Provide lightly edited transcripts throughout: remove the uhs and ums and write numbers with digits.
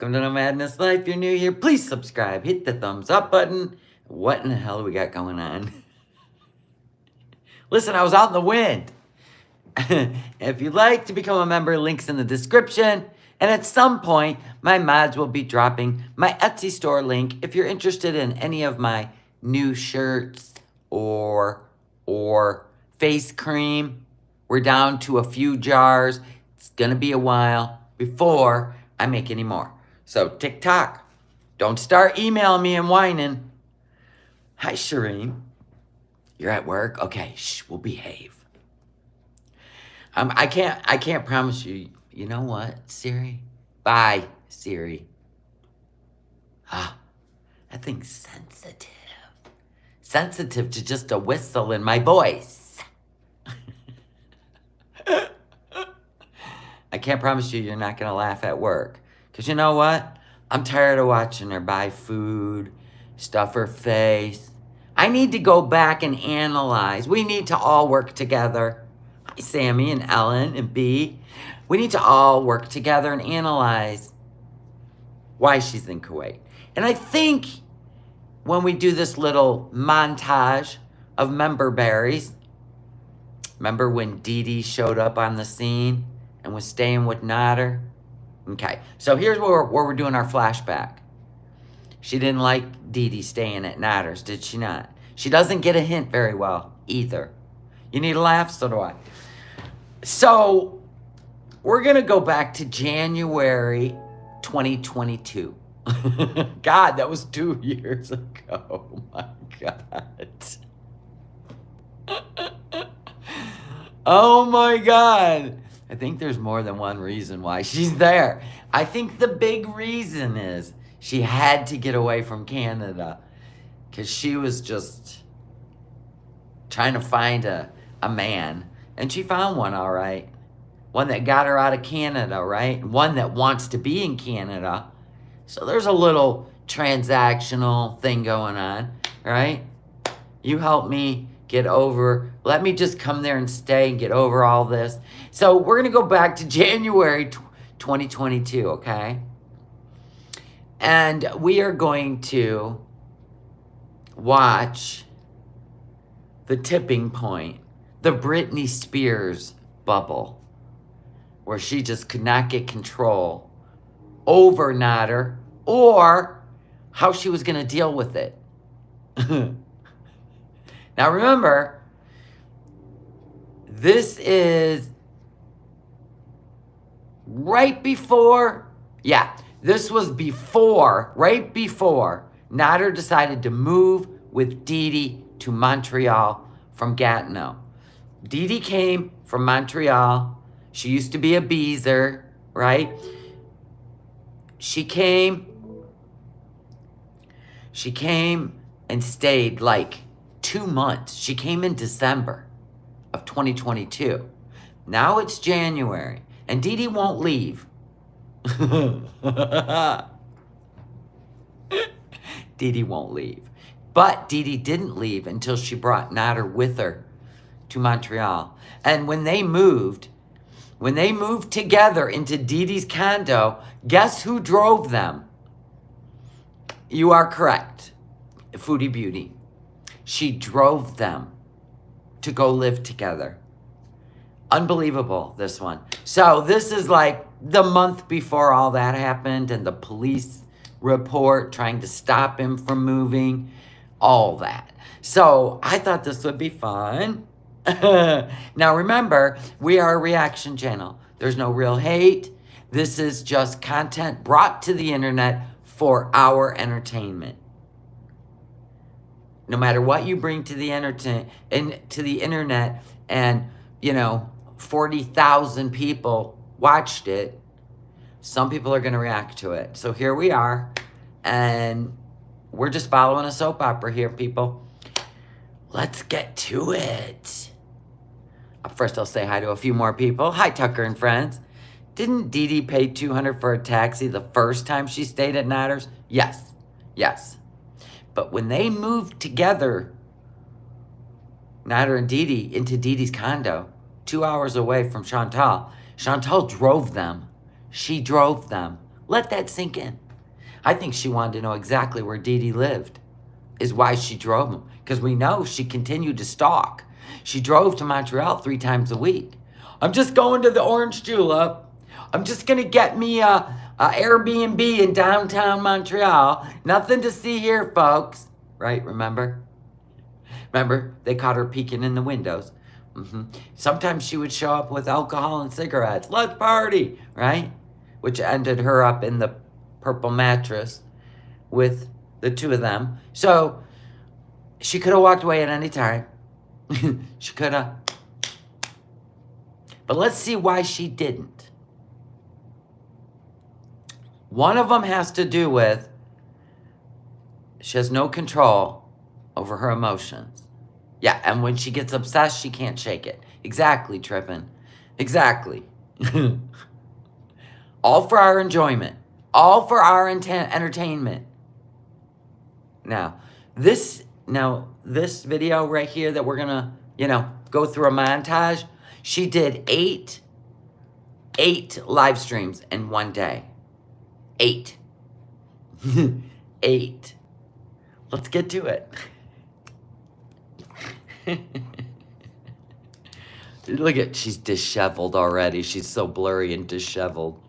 Welcome to No Madness Life. If you're new here, please subscribe. Hit the thumbs up button. What in the hell do we got going on? Listen, I was out in the wind. If you'd like to become a member, links in the description. And at some point, my mods will be dropping my Etsy store link if you're interested in any of my new shirts or face cream. We're down to a few jars. It's going to be a while before I make any more. So TikTok, don't start emailing me and whining. Hi, Shireen. You're at work? Okay, shh, we'll behave. I can't promise you. You know what, Siri? Bye, Siri. Ah, that thing's sensitive. Sensitive to just a whistle in my voice. I can't promise you're not going to laugh at work. Because you know what? I'm tired of watching her buy food, stuff her face. I need to go back and analyze. We need to all work together. Hi, Sammy and Ellen and B. We need to all work together and analyze why she's in Kuwait. And I think when we do this little montage of member berries, remember when Dee Dee showed up on the scene and was staying with Nader? Okay, so here's where we're doing our flashback. She didn't like Dee Dee staying at Nader's, did she not? She doesn't get a hint very well either. You need a laugh? So do I. So we're going to go back to January 2022. God, that was 2 years ago. Oh my God. Oh my God. I think there's more than one reason why she's there. I think the big reason is she had to get away from Canada because she was just trying to find a man. And she found one, all right. One that got her out of Canada, right? One that wants to be in Canada. So there's a little transactional thing going on, right? You help me get over, let me just come there and stay and get over all this. So we're going to go back to January 2022, okay? And we are going to watch the tipping point, the Britney Spears bubble, where she just could not get control over Nader or how she was going to deal with it. Now remember, this is right before, this was before, right before Nader decided to move with Dee Dee to Montreal from Gatineau. Dee Dee came from Montreal. She used to be a Beezer, right? She came and stayed like 2 months. She came in December of 2022. Now it's January, and Dee Dee won't leave. Dee Dee won't leave. But Dee Dee didn't leave until she brought Nader with her to Montreal. And when they moved together into Dee Dee's condo, guess who drove them? You are correct. Foodie Beauty. She drove them to go live together. Unbelievable, this one. So this is like the month before all that happened and the police report trying to stop him from moving, all that. So I thought this would be fun. Now remember, we are a reaction channel. There's no real hate. This is just content brought to the internet for our entertainment. No matter what you bring to the internet and, 40,000 people watched it, some people are going to react to it. So here we are, and we're just following a soap opera here, people. Let's get to it. Up first, I'll say hi to a few more people. Hi, Tucker and friends. Didn't Dee Dee pay $200 for a taxi the first time she stayed at Nader's? Yes. But when they moved together, Nader and Dee Dee, into Dee Dee's condo, 2 hours away from Chantal drove them. She drove them Let that sink in. I think she wanted to know exactly where Dee Dee lived, is why she drove him. Because we know she continued to stalk. She drove to Montreal 3 times a week. I'm just going to the Orange Julep. I'm just going to get me a Airbnb in downtown Montreal. Nothing to see here, folks. Right, remember? Remember, they caught her peeking in the windows. Sometimes she would show up with alcohol and cigarettes. Let's party, right? Which ended her up in the purple mattress with the 2 of them. So she could have walked away at any time. She could have. But let's see why she didn't. One of them has to do with she has no control over her emotions. Yeah, and when she gets obsessed, she can't shake it. Exactly, Trippin. Exactly. All for our enjoyment. All for our entertainment. Now, this video right here that we're gonna, go through a montage, she did eight live streams in one day. 8. 8. Let's get to it. Look at, she's disheveled already. She's so blurry and disheveled.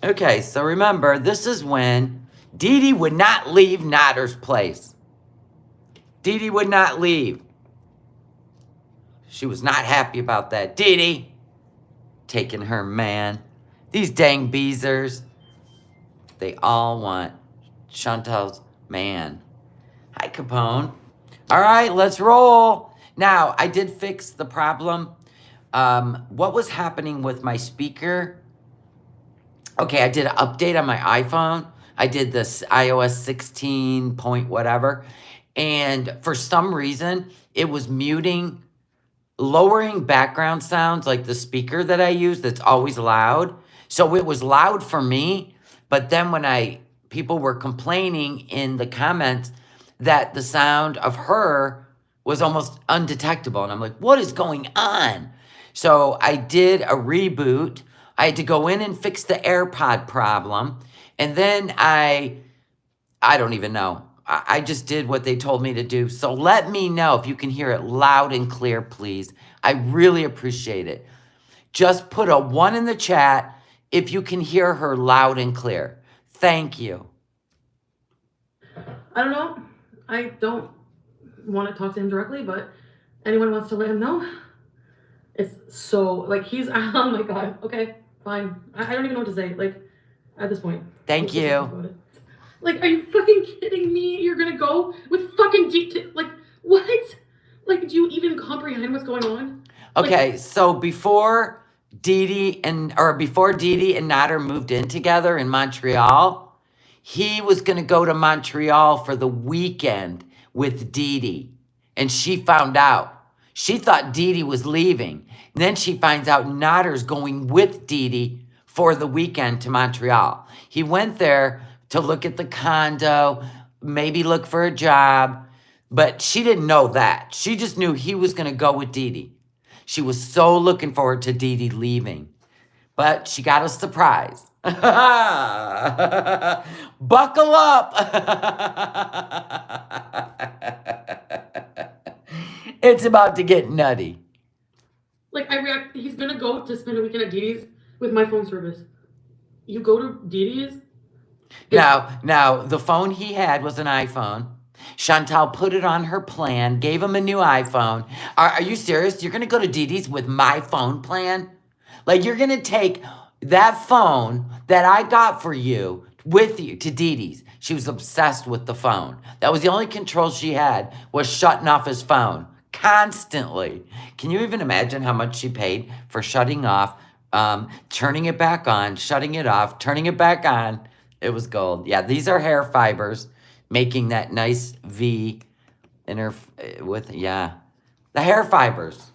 Okay, so remember, this is when Dee Dee would not leave Natter's place. Dee Dee would not leave. She was not happy about that. Dee Dee taking her man. These dang Beezers. They all want Chantal's man. Hi, Capone. All right, let's roll. Now, I did fix the problem. What was happening with my speaker? Okay, I did an update on my iPhone. I did this iOS 16 point whatever. And for some reason, it was muting, lowering background sounds like the speaker that I use that's always loud. So it was loud for me. But then when people were complaining in the comments that the sound of her was almost undetectable. And I'm like, what is going on? So I did a reboot. I had to go in and fix the AirPod problem. And then I don't even know. I just did what they told me to do. So let me know if you can hear it loud and clear, please. I really appreciate it. Just put a 1 in the chat if you can hear her loud and clear. Thank you. I don't know. I don't want to talk to him directly, but anyone wants to let him know. It's so, like, he's, oh my God. Okay, fine. I don't even know what to say, like, at this point. Thank you. Like, are you fucking kidding me? You're gonna go with fucking like, what? Like, do you even comprehend what's going on? Okay, so before Dee Dee and Nader moved in together in Montreal, he was gonna go to Montreal for the weekend with Dee Dee. And she found out. She thought Dee Dee was leaving. And then she finds out Nader's going with Dee Dee for the weekend to Montreal. He went there to look at the condo, maybe look for a job, but she didn't know that. She just knew he was going to go with Dee Dee. She was so looking forward to Dee Dee leaving, but she got a surprise. Buckle up. It's about to get nutty. Like, he's gonna go to spend a weekend at Dee Dee's with my phone service. You go to Dee Dee's? Now, the phone he had was an iPhone. Chantal put it on her plan, gave him a new iPhone. Are you serious? You're going to go to Dee Dee's with my phone plan? Like, you're going to take that phone that I got for you with you to Dee Dee's. She was obsessed with the phone. That was the only control she had, was shutting off his phone constantly. Can you even imagine how much she paid for shutting off, turning it back on, shutting it off, turning it back on? It was gold. Yeah, these are hair fibers making that nice V in her the hair fibers.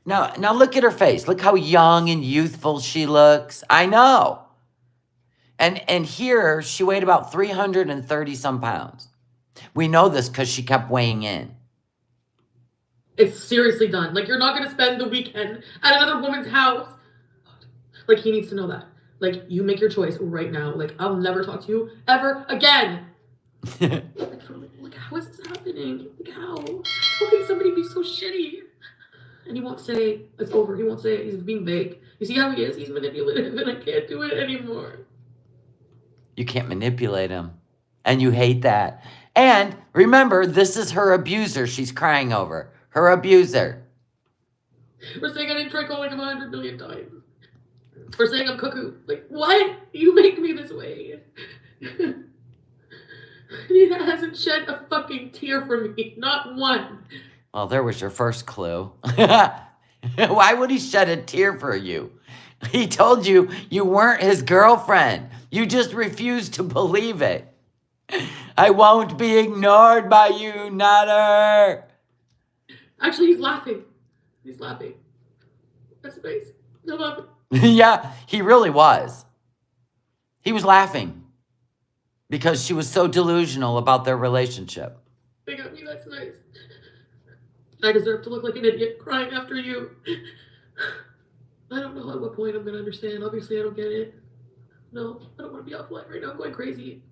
Now look at her face. Look how young and youthful she looks. I know. And here she weighed about 330 some pounds. We know this because she kept weighing in. It's seriously done. Like, you're not going to spend the weekend at another woman's house. Like, he needs to know that. Like, you make your choice right now. Like, I'll never talk to you ever again. Like, how is this happening? Like, how? How can somebody be so shitty? And he won't say it's over. He won't say it. He's being vague. You see how he is? He's manipulative, and I can't do it anymore. You can't manipulate him. And you hate that. And remember, this is her abuser she's crying over. Her abuser. We're saying I didn't try calling him 100 million times. We're saying I'm cuckoo. Like, what? You make me this way. He hasn't shed a fucking tear for me. Not one. Well, there was your first clue. Why would he shed a tear for you? He told you you weren't his girlfriend. You just refused to believe it. I won't be ignored by you, Nutter. Actually, he's laughing. He's laughing. That's nice. They're laughing. Yeah, he really was. He was laughing because she was so delusional about their relationship. They got me. That's nice. I deserve to look like an idiot crying after you. I don't know at what point I'm going to understand. Obviously, I don't get it. No, I don't want to be offline right now. I'm going crazy.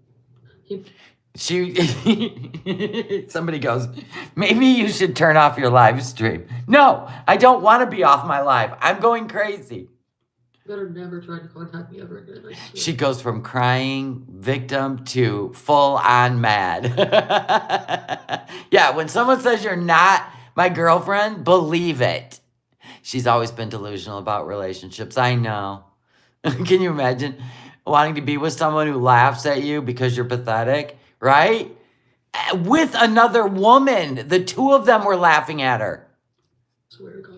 Somebody goes, maybe you should turn off your live stream. No, I don't want to be off my live. I'm going crazy. You better never try to contact me ever again. She goes from crying victim to full on mad. Yeah, when someone says you're not my girlfriend, believe it. She's always been delusional about relationships. I know. Can you imagine wanting to be with someone who laughs at you because you're pathetic, right? With another woman. The two of them were laughing at her. I swear to God.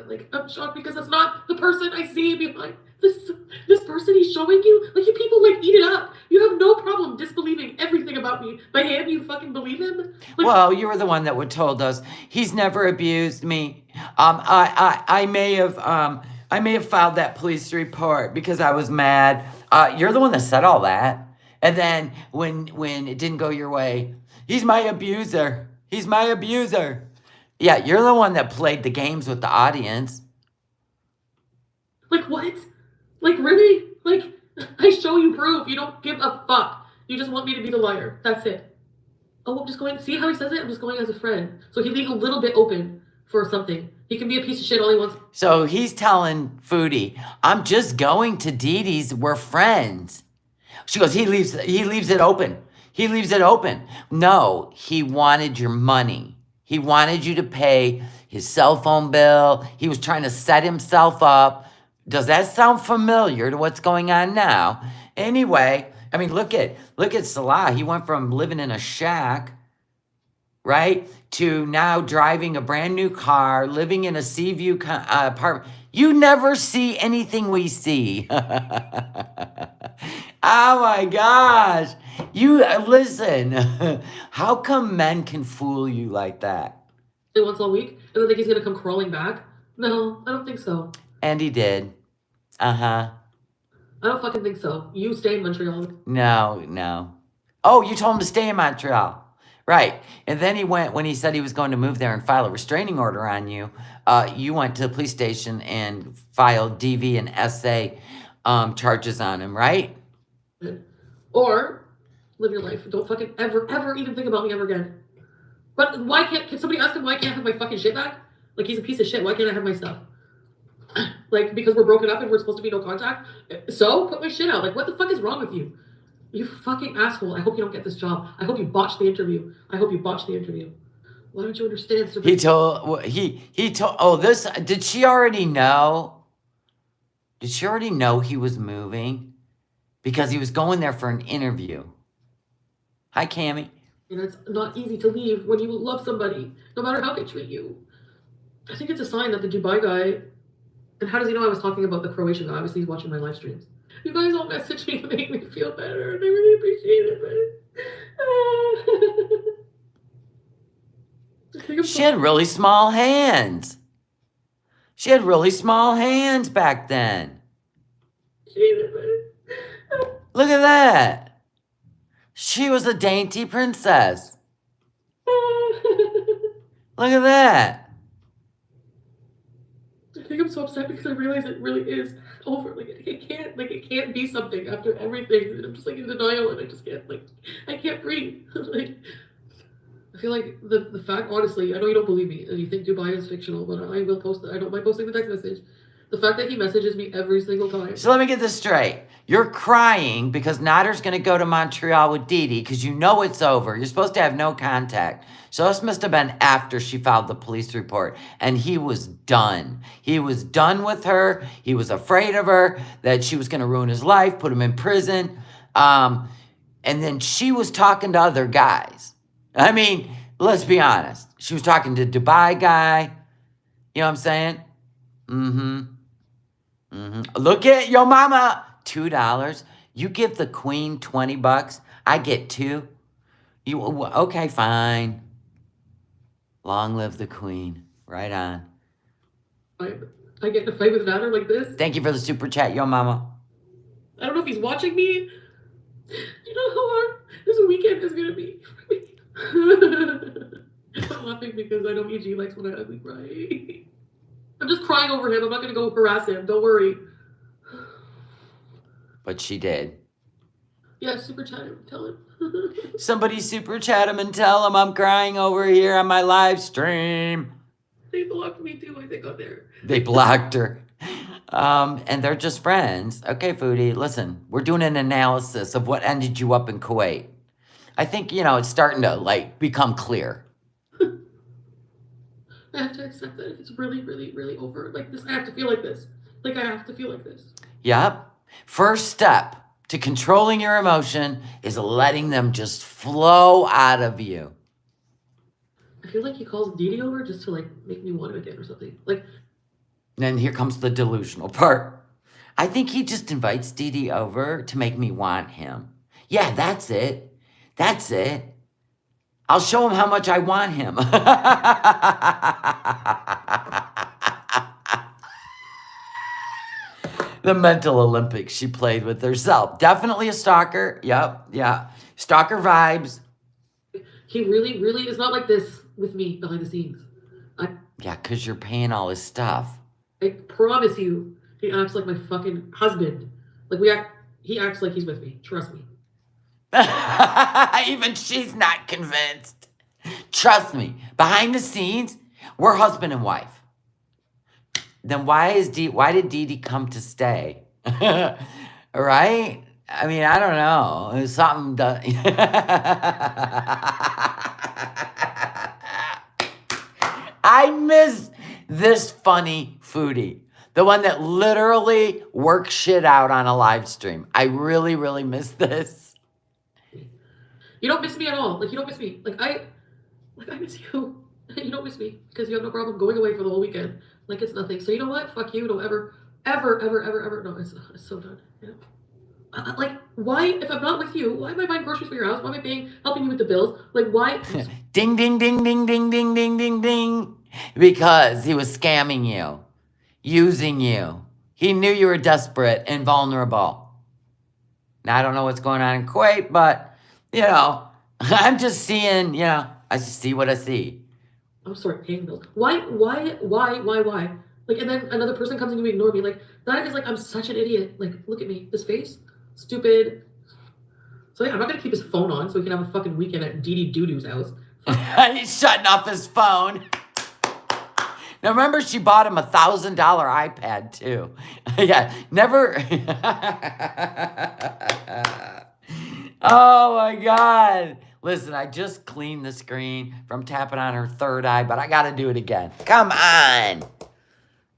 Like, I'm shocked because that's not the person I see behind this person he's showing you. Like, you people, like, eat it up. You have no problem disbelieving everything about me. By him, you fucking believe him? Like, well, you were the one that would told us he's never abused me. I may have filed that police report because I was mad. You're the one that said all that. And then when it didn't go your way, he's my abuser. He's my abuser. Yeah, you're the one that played the games with the audience. Like, what? Like, really? Like, I show you proof. You don't give a fuck. You just want me to be the liar. That's it. Oh, I'm just going, see how he says it? I'm just going as a friend. So he leaves a little bit open for something. He can be a piece of shit all he wants. So he's telling Foodie, I'm just going to Dee Dee's. We're friends. She goes, he leaves it open. He leaves it open. No, he wanted your money. He wanted you to pay his cell phone bill. He was trying to set himself up. Does that sound familiar to what's going on now? Anyway, I mean, look at Salah. He went from living in a shack, right, to now driving a brand new car, living in a sea view apartment. You never see anything we see. Oh my gosh. You listen. How come men can fool you like that? Once all week, I don't think he's gonna come crawling back. No, I don't think so. And he did. Uh-huh. I don't fucking think so. You stay in Montreal. No. Oh, you told him to stay in Montreal. Right. And then he went, when he said he was going to move there and file a restraining order on you, you went to the police station and filed DV and SA charges on him, right? Or live your life. Don't fucking ever even think about me ever again. But why can somebody ask him why I can't have my fucking shit back? Like, he's a piece of shit. Why can't I have my stuff? Like, because we're broken up and we're supposed to be no contact? So, put my shit out. Like, what the fuck is wrong with you? You fucking asshole. I hope you don't get this job. I hope you botch the interview. Why don't you understand? He told, oh, this, did she already know? Did she already know he was moving? Because he was going there for an interview. Hi, Cammie. And it's not easy to leave when you love somebody, no matter how they treat you. I think it's a sign that the Dubai guy, and how does he know I was talking about the Croatian guy? Obviously, he's watching my live streams. You guys all message me to make me feel better, and I really appreciate it. She had really small hands. She had really small hands back then. Look at that. She was a dainty princess. Look at that. I think I'm so upset because I realize it really is over. Like it can't be something after everything. And I'm just like in denial, and I just can't I can't breathe. Like I feel like the fact, honestly, I know you don't believe me and you think Dubai is fictional, but I will post it. I don't mind posting the text message. The fact that he messages me every single time. So let me get this straight. You're crying because Nader's going to go to Montreal with Dee Dee because you know it's over. You're supposed to have no contact. So this must have been after she filed the police report. And he was done. He was done with her. He was afraid of her, that she was going to ruin his life, put him in prison. And then she was talking to other guys. I mean, let's be honest. She was talking to Dubai guy. You know what I'm saying? Look at your mama. $2. You give the queen $20. I get $2. Okay, fine. Long live the queen. Right on. I get in a fight with Nader like this. Thank you for the super chat, yo mama. I don't know if he's watching me. You know how hard this weekend is gonna be. I'm laughing because I know EG likes when I ugly cry. I'm just crying over him. I'm not gonna go harass him. Don't worry. But she did. Yeah, super chat him. Tell him. Somebody super chat him and tell him I'm crying over here on my live stream. They blocked me too, I think, on there. They blocked her. And they're just friends. Okay, Foodie, listen, we're doing an analysis of what ended you up in Kuwait. I think, it's starting to, become clear. I have to accept that if it's really, really, really over like this, I have to feel like this. I have to feel like this. Yep. First step to controlling your emotion is letting them just flow out of you. I feel like he calls Dee Dee over just to, make me want him again or something. Then here comes the delusional part. I think he just invites Dee Dee over to make me want him. Yeah, that's it. That's it. I'll show him how much I want him. The mental Olympics she played with herself. Definitely a stalker. Yep, yeah. Stalker vibes. He really, really is not like this with me behind the scenes. Yeah, because you're paying all his stuff. I promise you, he acts like my fucking husband. He acts like he's with me. Trust me. Even she's not convinced. Trust me. Behind the scenes, we're husband and wife. Then why did Dee Dee come to stay? Right? I mean, I don't know. It was something I miss this funny Foodie. The one that literally works shit out on a live stream. I really, really miss this. You don't miss me at all. You don't miss me. I miss you. You don't miss me because you have no problem going away for the whole weekend. It's nothing. So you know what? Fuck you. Don't ever. No, it's so done. Yeah. Why, if I'm not with you, why am I buying groceries for your house? Why am I helping you with the bills? Why? Ding, ding, ding, ding, ding, ding, ding, ding, ding. Because he was scamming you, using you. He knew you were desperate and vulnerable. Now, I don't know what's going on in Kuwait, but, I'm just seeing, I just see what I see. I'm sorry, paying bills. Why? And then another person comes and you ignore me. That is I'm such an idiot. Look at me. This face. Stupid. So yeah, I'm not gonna keep his phone on so he can have a fucking weekend at Dee Dee Doo-Doo's house. He's shutting off his phone. Now remember, she bought him $1,000 iPad too. Yeah, never. Oh my God. Listen, I just cleaned the screen from tapping on her third eye, but I got to do it again. Come on.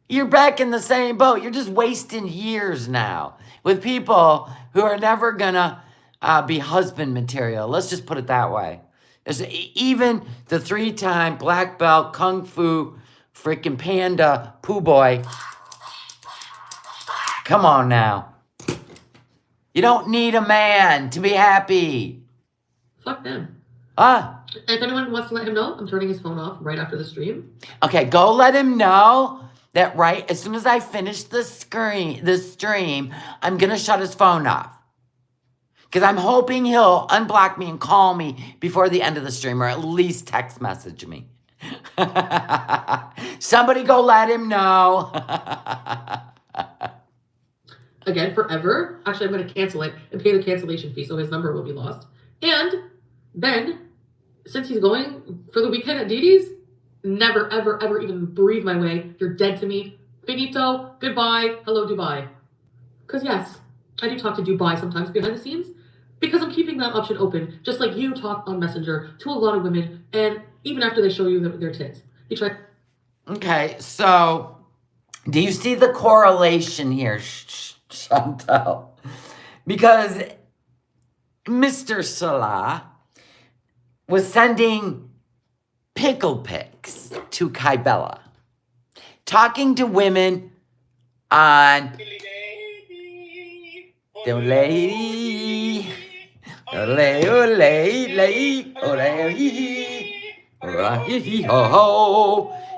You're back in the same boat. You're just wasting years now with people who are never going to be husband material. Let's just put it that way. Even the 3-time black belt kung fu freaking panda poo boy. Come on now. You don't need a man to be happy. Fuck them. If anyone wants to let him know, I'm turning his phone off right after the stream. Okay, go let him know that right as soon as I finish the stream, I'm going to shut his phone off. Because I'm hoping he'll unblock me and call me before the end of the stream, or at least text message me. Somebody go let him know. again forever. Actually, I'm going to cancel it and pay the cancellation fee, so his number will be lost. And then, since he's going for the weekend at Dee Dee's, never, ever, ever even breathe my way. You're dead to me. Finito. Goodbye. Hello, Dubai. Because yes, I do talk to Dubai sometimes behind the scenes, because I'm keeping that option open, just like you talk on Messenger to a lot of women, and even after they show you their tits. You try. Okay, so do you see the correlation here, Chantel? Because Mr. Salah was sending pickle pics to Kybella, talking to women on the lady,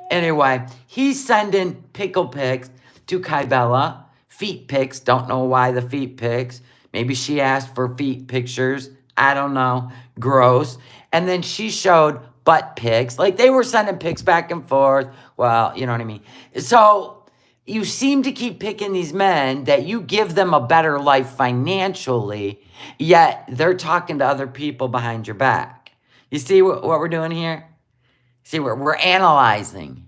Anyway, he's sending pickle pics to Kybella. Feet pics. Don't know why the feet pics. Maybe she asked for feet pictures. I don't know. Gross. And then she showed butt pics. Like they were sending pics back and forth. Well, you know what I mean. So you seem to keep picking these men that you give them a better life financially, yet they're talking to other people behind your back. You see what we're doing here? See, we're analyzing.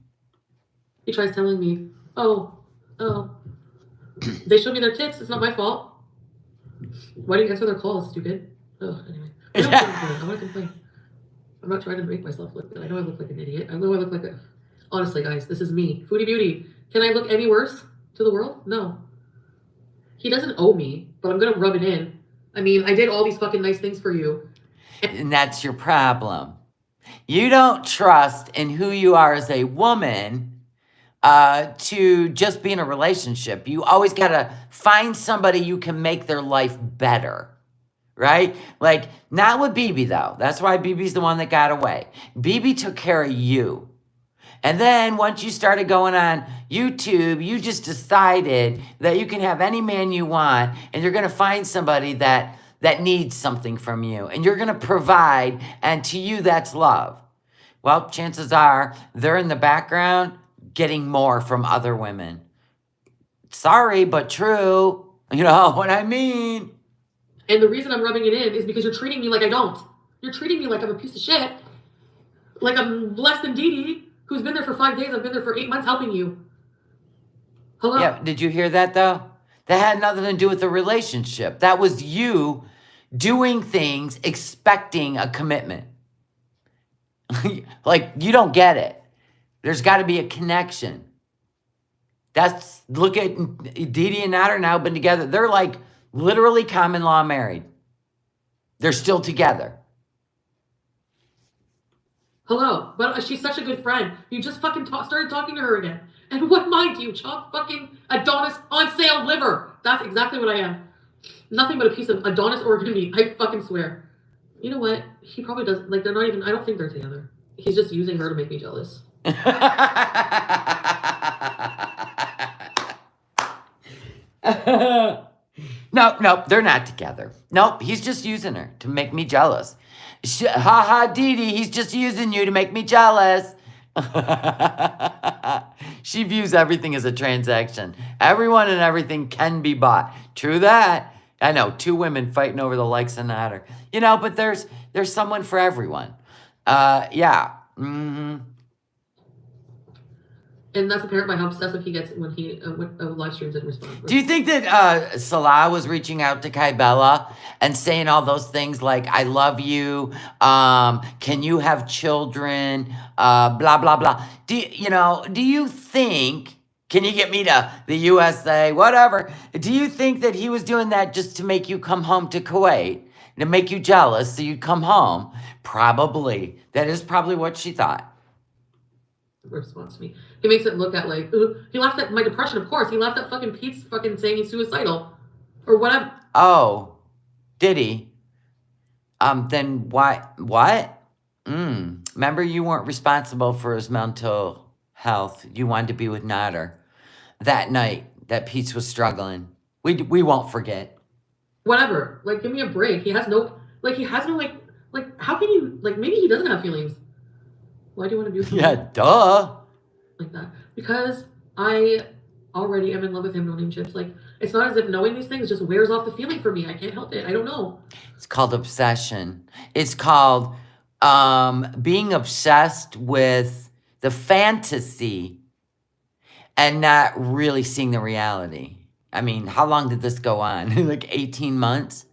He tries telling me, oh, they showed me their tits. It's not my fault. Why do you answer their calls, stupid? Oh, anyway. I want to complain. I'm not trying to make myself look good. I know I look like an idiot. I know I look like a... Honestly, guys, this is me. Foodie Beauty. Can I look any worse to the world? No. He doesn't owe me, but I'm going to rub it in. I mean, I did all these fucking nice things for you. And that's your problem. You don't trust in who you are as a woman to just be in a relationship. You always got to find somebody you can make their life better, right? Like, not with BB, though. That's why BB's the one that got away. BB took care of you. And then once you started going on YouTube, you just decided that you can have any man you want, and you're going to find somebody that needs something from you, and you're going to provide, and to you, that's love. Well, chances are they're in the background getting more from other women. Sorry, but true. You know what I mean? And the reason I'm rubbing it in is because you're treating me like I don't. You're treating me like I'm a piece of shit. Like I'm less than Dee Dee, who's been there for 5 days. I've been there for 8 months helping you. Hello? Yeah, did you hear that, though? That had nothing to do with the relationship. That was you doing things expecting a commitment. Like, you don't get it. There's got to be a connection. Look at Dee Dee and Nader now been together. They're like literally common law married. They're still together. Hello, but she's such a good friend. You just fucking started talking to her again. And what mind you, chop fucking Adonis on sale liver. That's exactly what I am. Nothing but a piece of Adonis organ meat. I fucking swear. You know what? He probably does. Like, they're not even. I don't think they're together. He's just using her to make me jealous. No, they're not together. Nope, he's just using her to make me jealous. Ha ha, Dee Dee, he's just using you to make me jealous. She views everything as a transaction. Everyone and everything can be bought. True that. I know, 2 women fighting over the likes of Nader. You know, but there's someone for everyone. Yeah. Mm-hmm. And that's apparent by how obsessive he gets when he live streams and responds. Do you think that Salah was reaching out to Kybella and saying all those things like, I love you, can you have children, blah, blah, blah. Do you think, can you get me to the USA, whatever. Do you think that he was doing that just to make you come home to Kuwait, to make you jealous so you'd come home? Probably. That is probably what she thought. Response to me. He makes it look at like, he laughed at my depression, of course. He laughed at fucking Pete's fucking saying he's suicidal. Or whatever. Oh, did he? Then why, what? Remember, you weren't responsible for his mental health. You wanted to be with Nader that night that Pete was struggling. We won't forget. Whatever. Like, give me a break. He has no, how can you, like, maybe he doesn't have feelings. Why do you want to be with him? Yeah, duh. Like that. Because I already am in love with him, no name chips. Like, It's not as if knowing these things just wears off the feeling for me. I can't help it. I don't know. It's called obsession. It's called being obsessed with the fantasy and not really seeing the reality. I mean, how long did this go on? Like 18 months?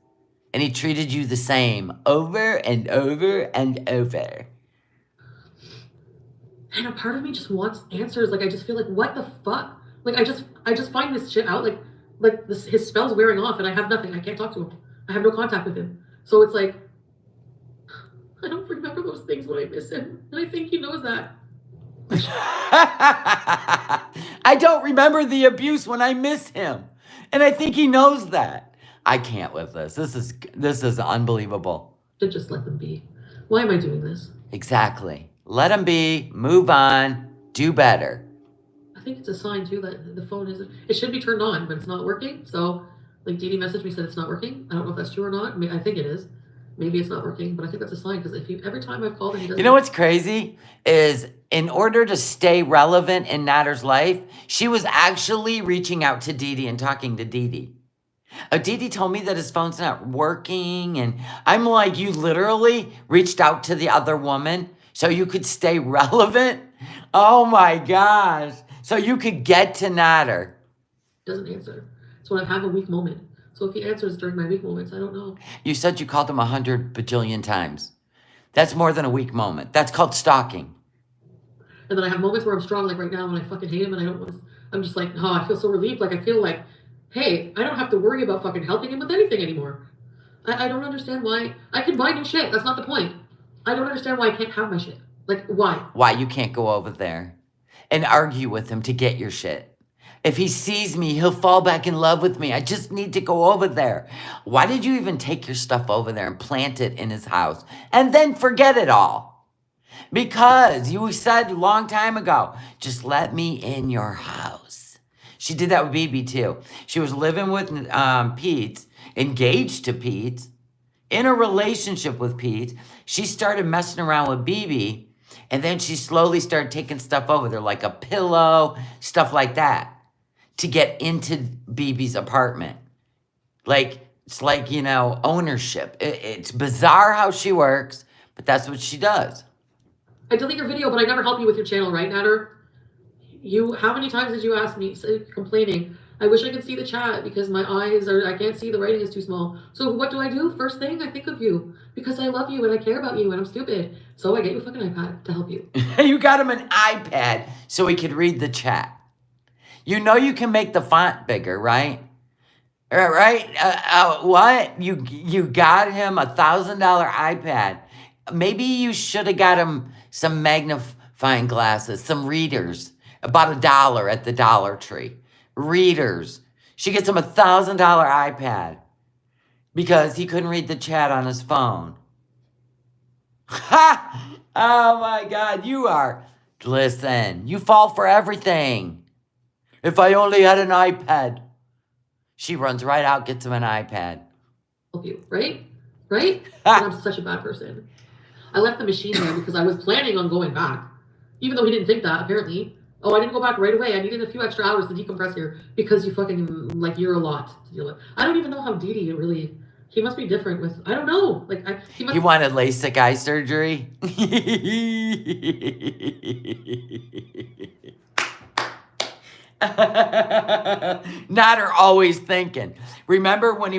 And he treated you the same over and over and over. And a part of me just wants answers. Like, I just feel like, what the fuck? Like, I just find this shit out. Like this, his spell's wearing off, and I have nothing. I can't talk to him. I have no contact with him. So it's like, I don't remember those things when I miss him, and I think he knows that. I don't remember the abuse when I miss him, and I think he knows that. I can't with this. This is unbelievable. To just let them be. Why am I doing this? Exactly. Let him be. Move on. Do better. I think it's a sign too that the phone isn't. It should be turned on, but it's not working. So, like, Dee Dee messaged me, said it's not working. I don't know if that's true or not. I mean, I think it is. Maybe it's not working, but I think that's a sign, because every time I've called him, he doesn't. You know what's crazy is, in order to stay relevant in Natter's life, she was actually reaching out to Dee Dee and talking to Dee Dee. Dee Dee told me that his phone's not working, and I'm like, you literally reached out to the other woman so you could stay relevant? Oh my gosh. So you could get to Natter. Doesn't answer. It's when I have a weak moment. So if he answers during my weak moments, I don't know. You said you called him 100 bajillion times. That's more than a weak moment. That's called stalking. And then I have moments where I'm strong, like right now, when I fucking hate him, and I don't want to, I'm just like, oh, I feel so relieved. Like, I feel like, hey, I don't have to worry about fucking helping him with anything anymore. I don't understand why. I can buy new shit. That's not the point. I don't understand why I can't have my shit. Like, why? Why you can't go over there and argue with him to get your shit. If he sees me, he'll fall back in love with me. I just need to go over there. Why did you even take your stuff over there and plant it in his house and then forget it all? Because you said a long time ago, just let me in your house. She did that with BB too. She was living with Pete, engaged to Pete, in a relationship with Pete. She started messing around with BB, and then she slowly started taking stuff over there, like a pillow, stuff like that, to get into BB's apartment. Like, it's like, you know, ownership. It's bizarre how she works, but that's what she does. I delete your video, but I never help you with your channel, right, Natter? How many times did you ask me, complaining, I wish I could see the chat because my eyes I can't see, the writing is too small. So what do? First thing, I think of you because I love you and I care about you and I'm stupid. So I get you a fucking iPad to help you. You got him an iPad so he could read the chat. You know you can make the font bigger, right? Right? What? You got him a $1,000 iPad. Maybe you should have got him some magnifying glasses, some readers, about $1 at the Dollar Tree. Readers. She gets him a $1,000 iPad because he couldn't read the chat on his phone. Ha! Oh my God, you are. Listen, you fall for everything. If I only had an iPad. She runs right out, gets him an iPad. Help you, right? Right? I'm such a bad person. I left the machine there because I was planning on going back. Even though he didn't think that, apparently. Oh, I didn't go back right away. I needed a few extra hours to decompress here because you fucking, like, you're a lot to deal with. I don't even know how Dee Dee really, he must be different with, I don't know. Like, he wanted LASIK eye surgery? Natter always thinking. Remember when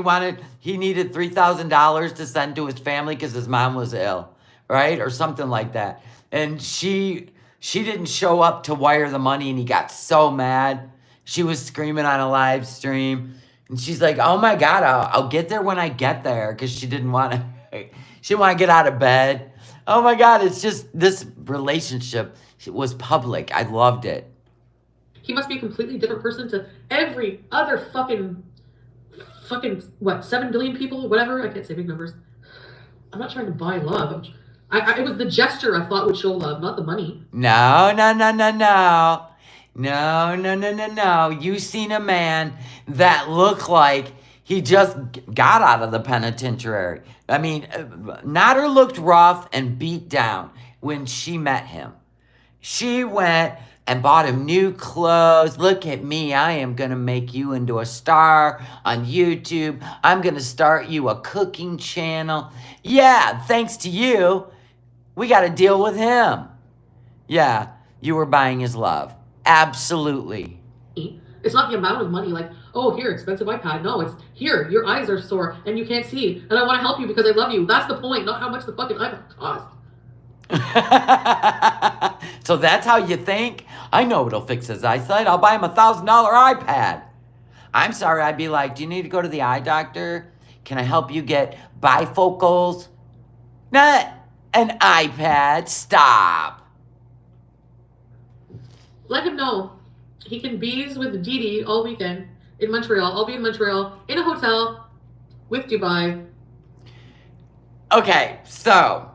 he needed $3,000 to send to his family because his mom was ill, right? Or something like that. And she didn't show up to wire the money and he got so mad. She was screaming on a live stream. And she's like, oh my God, I'll get there when I get there. Because she didn't want to get out of bed. Oh my God, it's just, this relationship was public. I loved it. He must be a completely different person to every other fucking, what, 7 billion people, whatever. I can't say big numbers. I'm not trying to buy love. It was the gesture I thought would show love, not the money. No. You seen a man that looked like he just got out of the penitentiary. I mean, Natter looked rough and beat down when she met him. She went and bought him new clothes. Look at me. I am going to make you into a star on YouTube. I'm going to start you a cooking channel. Yeah, thanks to you, we got to deal with him. Yeah, you were buying his love. Absolutely. It's not the amount of money, like, oh, here, expensive iPad. No, it's here, your eyes are sore and you can't see, and I want to help you because I love you. That's the point, not how much the fucking iPad costs. So that's how you think? I know it'll fix his eyesight. I'll buy him $1,000 iPad. I'm sorry, I'd be like, do you need to go to the eye doctor? Can I help you get bifocals? Not an iPad. Stop. Let him know he can bees with Dee Dee all weekend in Montreal. I'll be in Montreal in a hotel with Dubai. Okay, so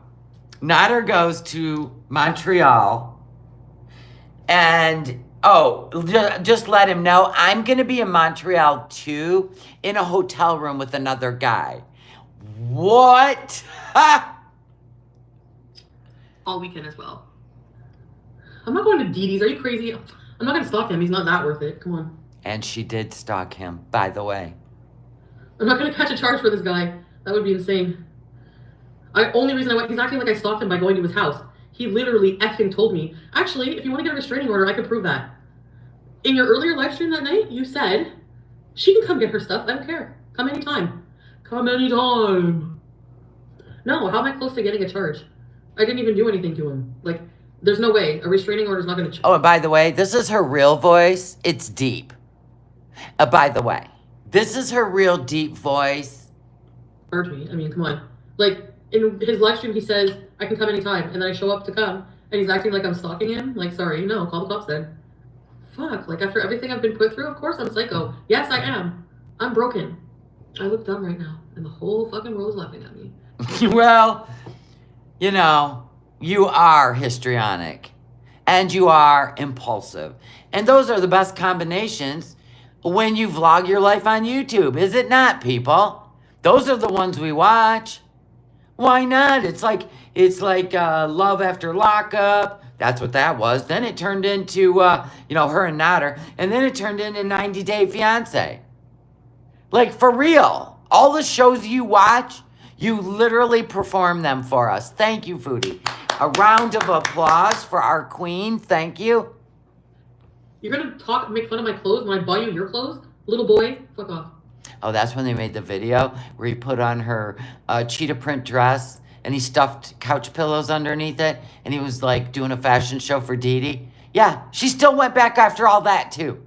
Nader goes to Montreal, and just let him know I'm going to be in Montreal too, in a hotel room with another guy. What? All weekend as well. I'm not going to Dee Dee's. Are you crazy? I'm not going to stalk him. He's not that worth it. Come on. And she did stalk him, by the way. I'm not going to catch a charge for this guy. That would be insane. Only reason I went, he's acting like I stalked him by going to his house. He literally effing told me, actually, if you want to get a restraining order, I could prove that. In your earlier live stream that night, you said, she can come get her stuff. I don't care. Come anytime. Come anytime. No, how am I close to getting a charge? I didn't even do anything to him. Like, there's no way. A restraining order is not going to... Oh, and by the way, this is her real voice. It's deep. By the way, this is her real deep voice. Charge me. I mean, come on. Like, in his live stream, he says, I can come anytime. And then I show up to come. And he's acting like I'm stalking him. Like, sorry, no, call the cops then. Fuck. Like, after everything I've been put through, of course I'm psycho. Yes, I am. I'm broken. I look dumb right now. And the whole fucking world is laughing at me. Well, you know, you are histrionic. And you are impulsive. And those are the best combinations when you vlog your life on YouTube. Is it not, people? Those are the ones we watch. Why not? It's like Love After Lockup. That's what that was. Then it turned into, her and Nader. And then it turned into 90 Day Fiancé. Like, for real. All the shows you watch, you literally perform them for us. Thank you, Foodie. A round of applause for our queen. Thank you. You're going to make fun of my clothes when I buy you your clothes? Little boy, fuck off. Oh, that's when they made the video where he put on her cheetah print dress and he stuffed couch pillows underneath it and he was like doing a fashion show for Dee Dee. Yeah, she still went back after all that too.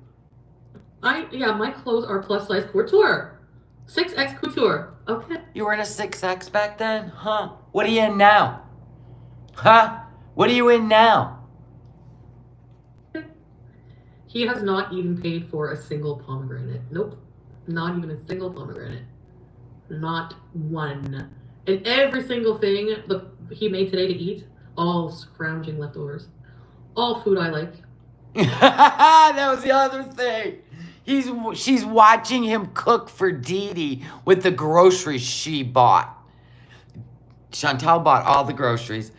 My clothes are plus size couture. 6X couture. Okay. You were in a 6X back then? Huh? What are you in now? Huh? What are you in now? He has not even paid for a single pomegranate. Nope. Not even a single pomegranate. Not one. And every single thing he made today to eat, all scrounging leftovers. All food I like. That was the other thing. She's watching him cook for Dee Dee with the groceries she bought. Chantal bought all the groceries.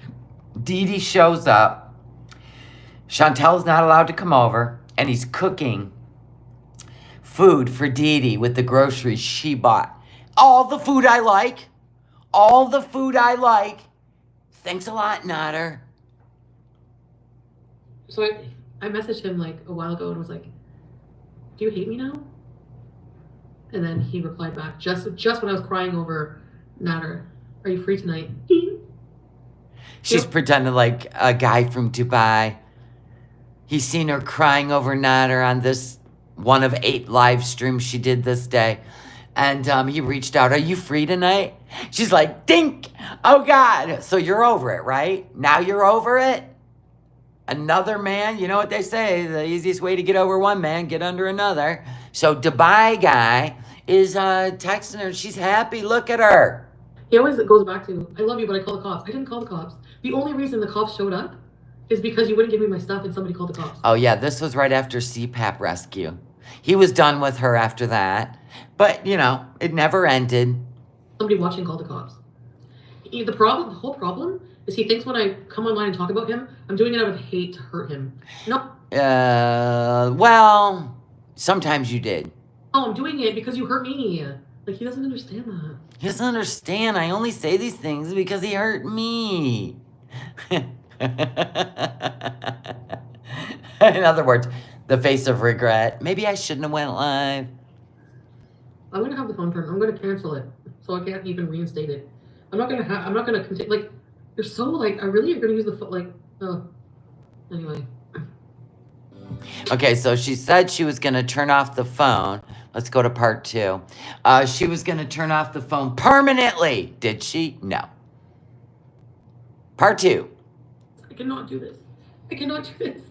Dee Dee shows up. Chantal's not allowed to come over. And he's cooking food for Dee Dee with the groceries she bought. All the food I like. All the food I like. Thanks a lot, Nader. So I messaged him like a while ago and was like, do you hate me now? And then he replied back just when I was crying over Nader, are you free tonight? She's pretending like a guy from Dubai. He's seen her crying over Nader on this one of 8 live streams she did this day. And he reached out, are you free tonight? She's like, dink! Oh, God. So you're over it, right? Now you're over it? Another man, you know what they say, the easiest way to get over one man, get under another. So Dubai guy is texting her. She's happy. Look at her. He always goes back to, I love you, but I call the cops. I didn't call the cops. The only reason the cops showed up is because you wouldn't give me my stuff and somebody called the cops. Oh, yeah, this was right after CPAP rescue. He was done with her after that. But, it never ended. Somebody watching called the cops. The whole problem is he thinks when I come online and talk about him, I'm doing it out of hate to hurt him. Nope. Well, sometimes you did. Oh, I'm doing it because you hurt me. Like, he doesn't understand that. He doesn't understand. I only say these things because he hurt me. In other words, the face of regret. Maybe I shouldn't have went live. I'm gonna have the phone turned. I'm gonna cancel it, so I can't even reinstate it. I'm not gonna continue. Like, you're so like. I really am gonna use the phone. Like, anyway. Okay, so she said she was gonna turn off the phone. Let's go to part 2. She was gonna turn off the phone permanently. Did she? No. Part 2. I cannot do this. I cannot do this.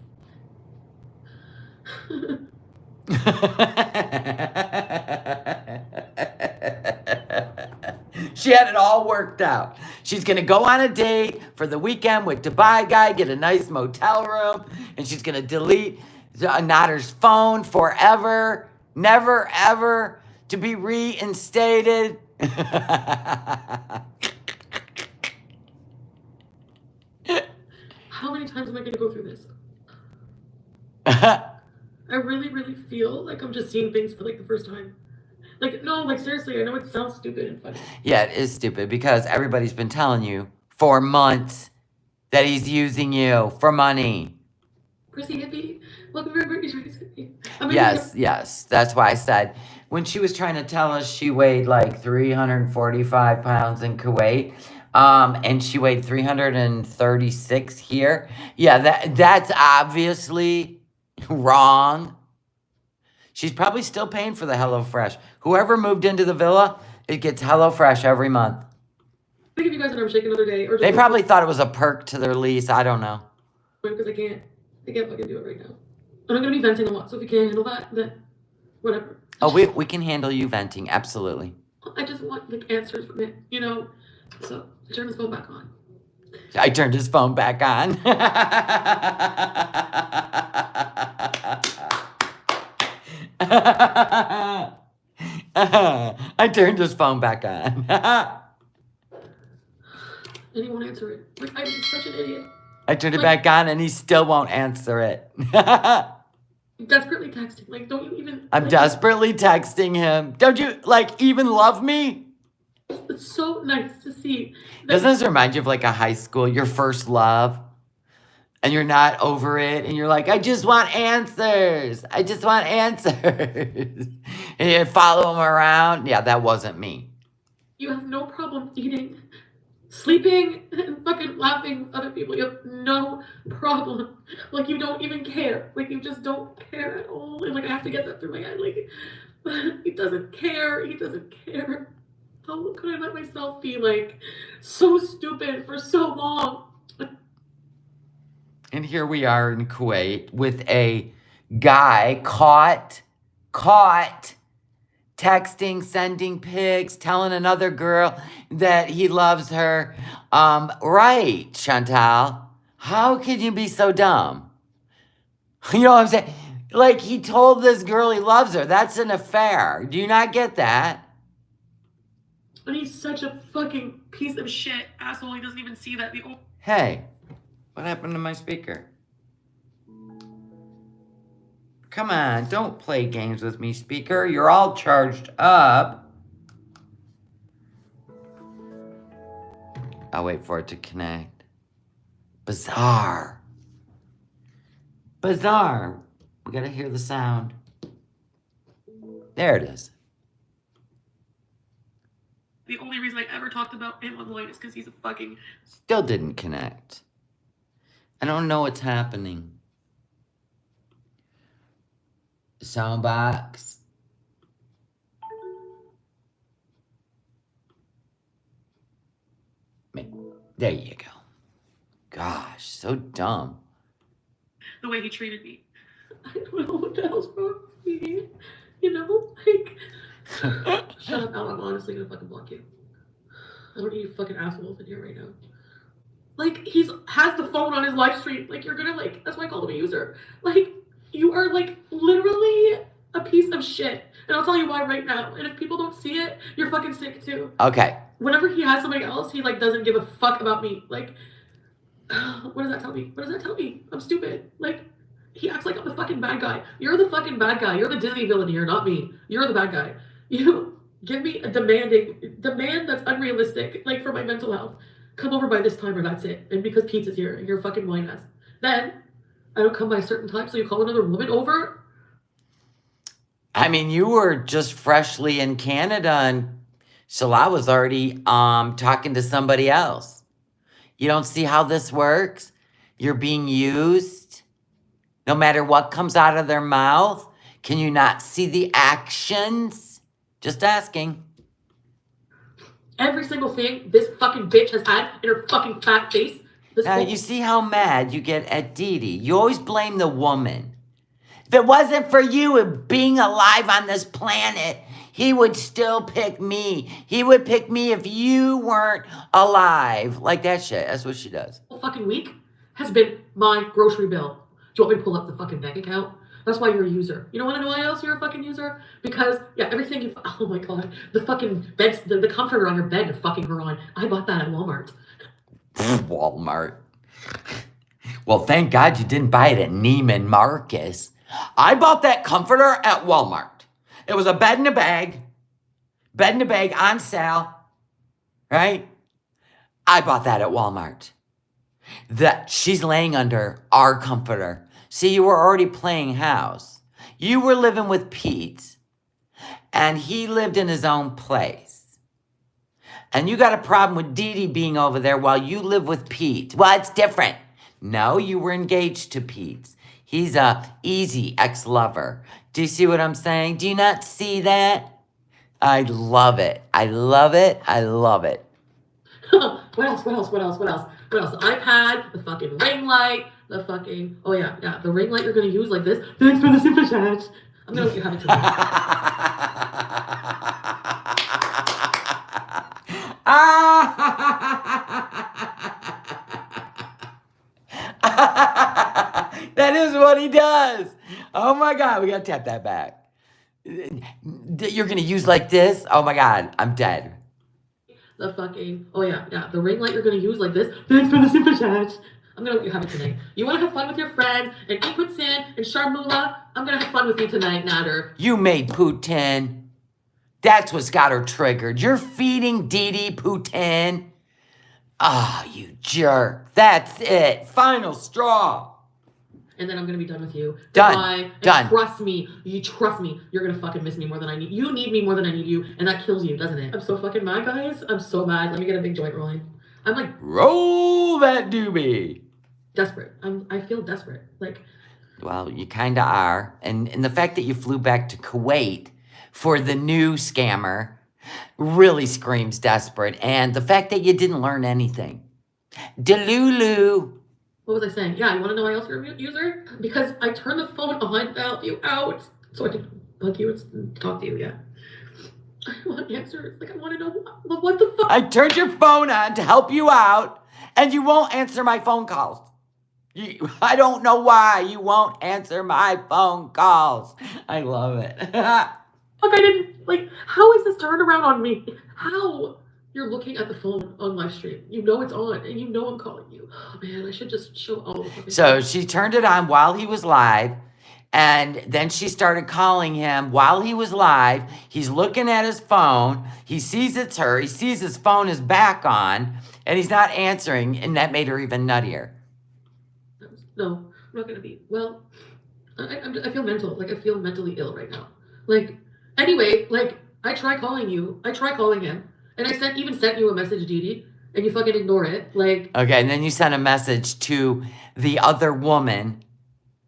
She had it all worked out. She's gonna go on a date for the weekend with Dubai guy, get a nice motel room, and she's gonna delete Natter's phone forever, never ever to be reinstated. How many times am I gonna go through this? I really, really feel like I'm just seeing things for like the first time. Like, no, like seriously, I know it sounds stupid and funny. Yeah, it is stupid because everybody's been telling you for months that he's using you for money. Prissy hippie, welcome to Britney's hippie. Yes. That's why I said when she was trying to tell us she weighed like 345 pounds in Kuwait, and she weighed 336 here. Yeah, that's obviously wrong. She's probably still paying for the HelloFresh. Whoever moved into the villa, it gets HelloFresh every month. I think if you guys would ever shake another day, or just They probably thought it was a perk to their lease. I don't know. Because I can't fucking do it right now. And I'm gonna be venting a lot, so if you can't handle that, then whatever. Oh, we can handle you venting, absolutely. I just want like answers from it, you know. So I turned his phone back on. I turned his phone back on. I turned his phone back on. And he won't answer it. Like, I'm such an idiot. I turned it back on and he still won't answer it. Desperately texting. Like, don't you even... I'm desperately texting him. Don't you, like, even love me? It's so nice to see. Doesn't this remind you of, like, a high school, your first love? And you're not over it. And you're like, I just want answers. I just want answers. And you follow him around. Yeah, that wasn't me. You have no problem eating, sleeping, and fucking laughing with other people. You have no problem. Like, you don't even care. Like, you just don't care at all. And, like, I have to get that through my head. Like, he doesn't care. He doesn't care. How could I let myself be, like, so stupid for so long? And here we are in Kuwait with a guy caught texting, sending pics, telling another girl that he loves her. Right, Chantal. How can you be so dumb? You know what I'm saying? Like, he told this girl he loves her. That's an affair. Do you not get that? And he's such a fucking piece of shit asshole. He doesn't even see that. Hey, what happened to my speaker? Come on, don't play games with me, speaker. You're all charged up. I'll wait for it to connect. Bizarre. Bizarre. We gotta hear the sound. There it is. The only reason I ever talked about him online is because he's a fucking... Still didn't connect. I don't know what's happening. Soundbox. There you go. Gosh, so dumb. The way he treated me. I don't know what the hell's wrong with me. You know, like... Shut up, Al. I'm honestly gonna fucking block you. I don't need you fucking assholes in here right now. Like, has the phone on his live stream. Like, you're gonna, like... That's why I call him a user. Like, you are, like, literally a piece of shit. And I'll tell you why right now. And if people don't see it, you're fucking sick too. Okay. Whenever he has somebody else, he, like, doesn't give a fuck about me. Like, what does that tell me? What does that tell me? I'm stupid. Like, He acts like I'm the fucking bad guy. You're the fucking bad guy. You're the Disney villain here, not me. You're the bad guy. You give me a demand that's unrealistic, like for my mental health. Come over by this time or that's it. And because pizza's here and you're a fucking wine ass. Then I don't come by a certain time, so you call another woman over? I mean, you were just freshly in Canada and Shala was already talking to somebody else. You don't see how this works? You're being used. No matter what comes out of their mouth, can you not see the actions? Just asking. Every single thing this fucking bitch has had in her fucking fat face. Now, you see how mad you get at Dee Dee. You always blame the woman. If it wasn't for you being alive on this planet, he would still pick me. He would pick me if you weren't alive. Like that shit. That's what she does. Whole fucking week has been my grocery bill. Do you want me to pull up the fucking bank account? That's why you're a user. You don't want to know why else you're a fucking user? Because, yeah, everything you... Oh, my God. The fucking beds, the comforter on your bed you're fucking her on. I bought that at Walmart. Walmart. Well, thank God you didn't buy it at Neiman Marcus. I bought that comforter at Walmart. It was a bed in a bag on sale, right? I bought that at Walmart. That she's laying under our comforter. See, you were already playing house. You were living with Pete, and he lived in his own place. And you got a problem with Dee Dee being over there while you live with Pete. Well, it's different. No, you were engaged to Pete. He's a easy ex-lover. Do you see what I'm saying? Do you not see that? I love it. I love it. I love it. What else? The iPad, the fucking ring light, the fucking... Oh, yeah. The ring light you're going to use like this. Thanks for the super chat. I'm going to let you have it today. That is what he does. Oh my God, we gotta tap that back. You're gonna use like this? Oh my God, I'm dead. The fucking... Oh, yeah. The ring light you're going to use like this. Thanks for the super chat. I'm going to let you have it today. You want to have fun with your friends and eat poutine and sharmula? I'm going to have fun with you tonight, Nader. You made poutine. That's what's got her triggered. You're feeding Dee Dee poutine. Ah, oh, you jerk. That's it. Final straw. And then I'm going to be done with you. Done. Done. Trust me. You trust me. You're going to fucking miss me more than I need. You need me more than I need you. And that kills you, doesn't it? I'm so fucking mad, guys. I'm so mad. Let me get a big joint rolling. I'm like... Roll that doobie. Desperate. I feel desperate. Like... Well, you kind of are. And the fact that you flew back to Kuwait for the new scammer really screams desperate. And the fact that you didn't learn anything. Delulu. What was I saying? Yeah, you want to know why else you're a user? Because I turned the phone on to help you out. So I can bug you and talk to you, yeah. I want answers. Like, I want to know what the fuck. I turned your phone on to help you out, and you won't answer my phone calls. I don't know why you won't answer my phone calls. I love it. Look, I didn't, like, how is this turnaround on me? How? You're looking at the phone on live stream. You know it's on, and you know I'm calling you. Oh, man, I should just show all the fucking... So she turned it on while he was live, and then she started calling him while he was live. He's looking at his phone. He sees it's her. He sees his phone is back on, and he's not answering, and that made her even nuttier. No, I'm not going to be... Well, I feel mental. Like, I feel mentally ill right now. Like, anyway, like, I try calling you. I try calling him. And I even sent you a message, Dee Dee, and you fucking ignore it. Like... Okay, and then you sent a message to the other woman.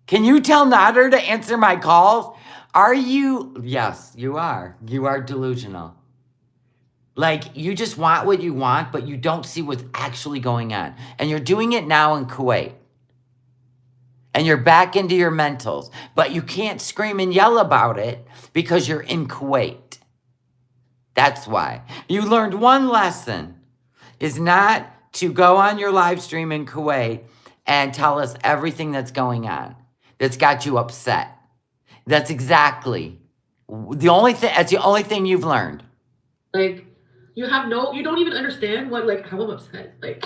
Can you tell Nader to answer my calls? Are you... Yes, you are. You are delusional. Like, you just want what you want, but you don't see what's actually going on. And you're doing it now in Kuwait. And you're back into your mentals. But you can't scream and yell about it because you're in Kuwait. That's why. You learned one lesson, is not to go on your live stream in Kuwait and tell us everything that's going on that's got you upset. That's exactly the only thing. That's the only thing you've learned. Like, you don't even understand what, like, how I'm upset. Like,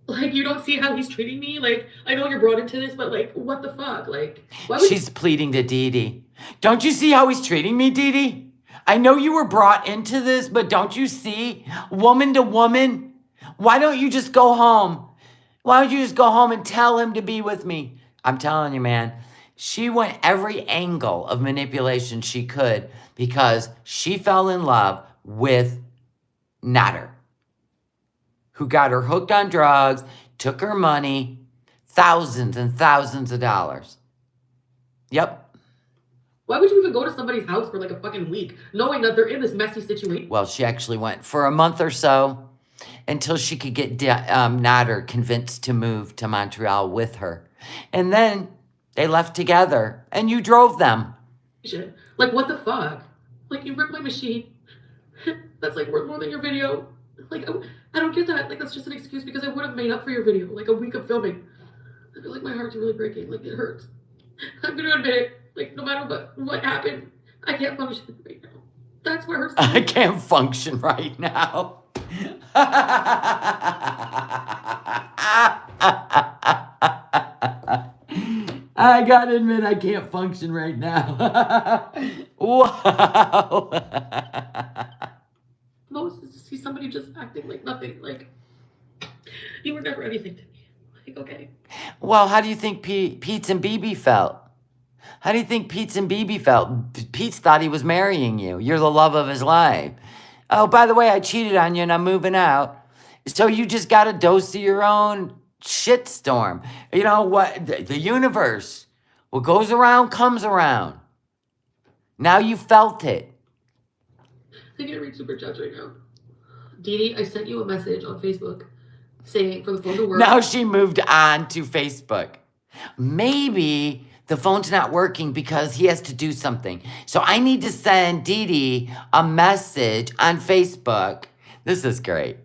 Like, you don't see how he's treating me? Like, I know you're brought into this, but like, what the fuck? Like, why would She's pleading to Dee. Don't you see how he's treating me, Dee? I know you were brought into this, but don't you see? Woman to woman. Why don't you just go home? Why don't you just go home and tell him to be with me? I'm telling you, man. She went every angle of manipulation she could because she fell in love with Nader, who got her hooked on drugs, took her money, thousands and thousands of dollars. Yep. Why would you even go to somebody's house for like a fucking week, knowing that they're in this messy situation? Well, she actually went for a month or so until she could get Nader convinced to move to Montreal with her. And then they left together, and you drove them. Shit. Like, what the fuck? Like, you ripped my machine. That's like worth more than your video. Like, I don't get that. Like, that's just an excuse because I would have made up for your video. Like, a week of filming. I feel like my heart's really breaking. Like, it hurts. I'm gonna admit it. Like, no matter what happened, I can't function right now. That's where it hurts. I can't function right now. I gotta admit, I can't function right now. Wow. Most is to see somebody just acting like nothing. Like, you were never anything to me. Like, okay. Well, how do you think Pete's and BB felt? How do you think Pete's and BB felt? Pete's thought he was marrying you. You're the love of his life. Oh, by the way, I cheated on you and I'm moving out. So you just got a dose of your own shitstorm. You know what? The universe, what goes around comes around. Now you felt it. I'm gonna read super chats right now. Dee, I sent you a message on Facebook saying for the phone to work. Now she moved on to Facebook. Maybe the phone's not working because he has to do something. So I need to send Dee a message on Facebook. This is great.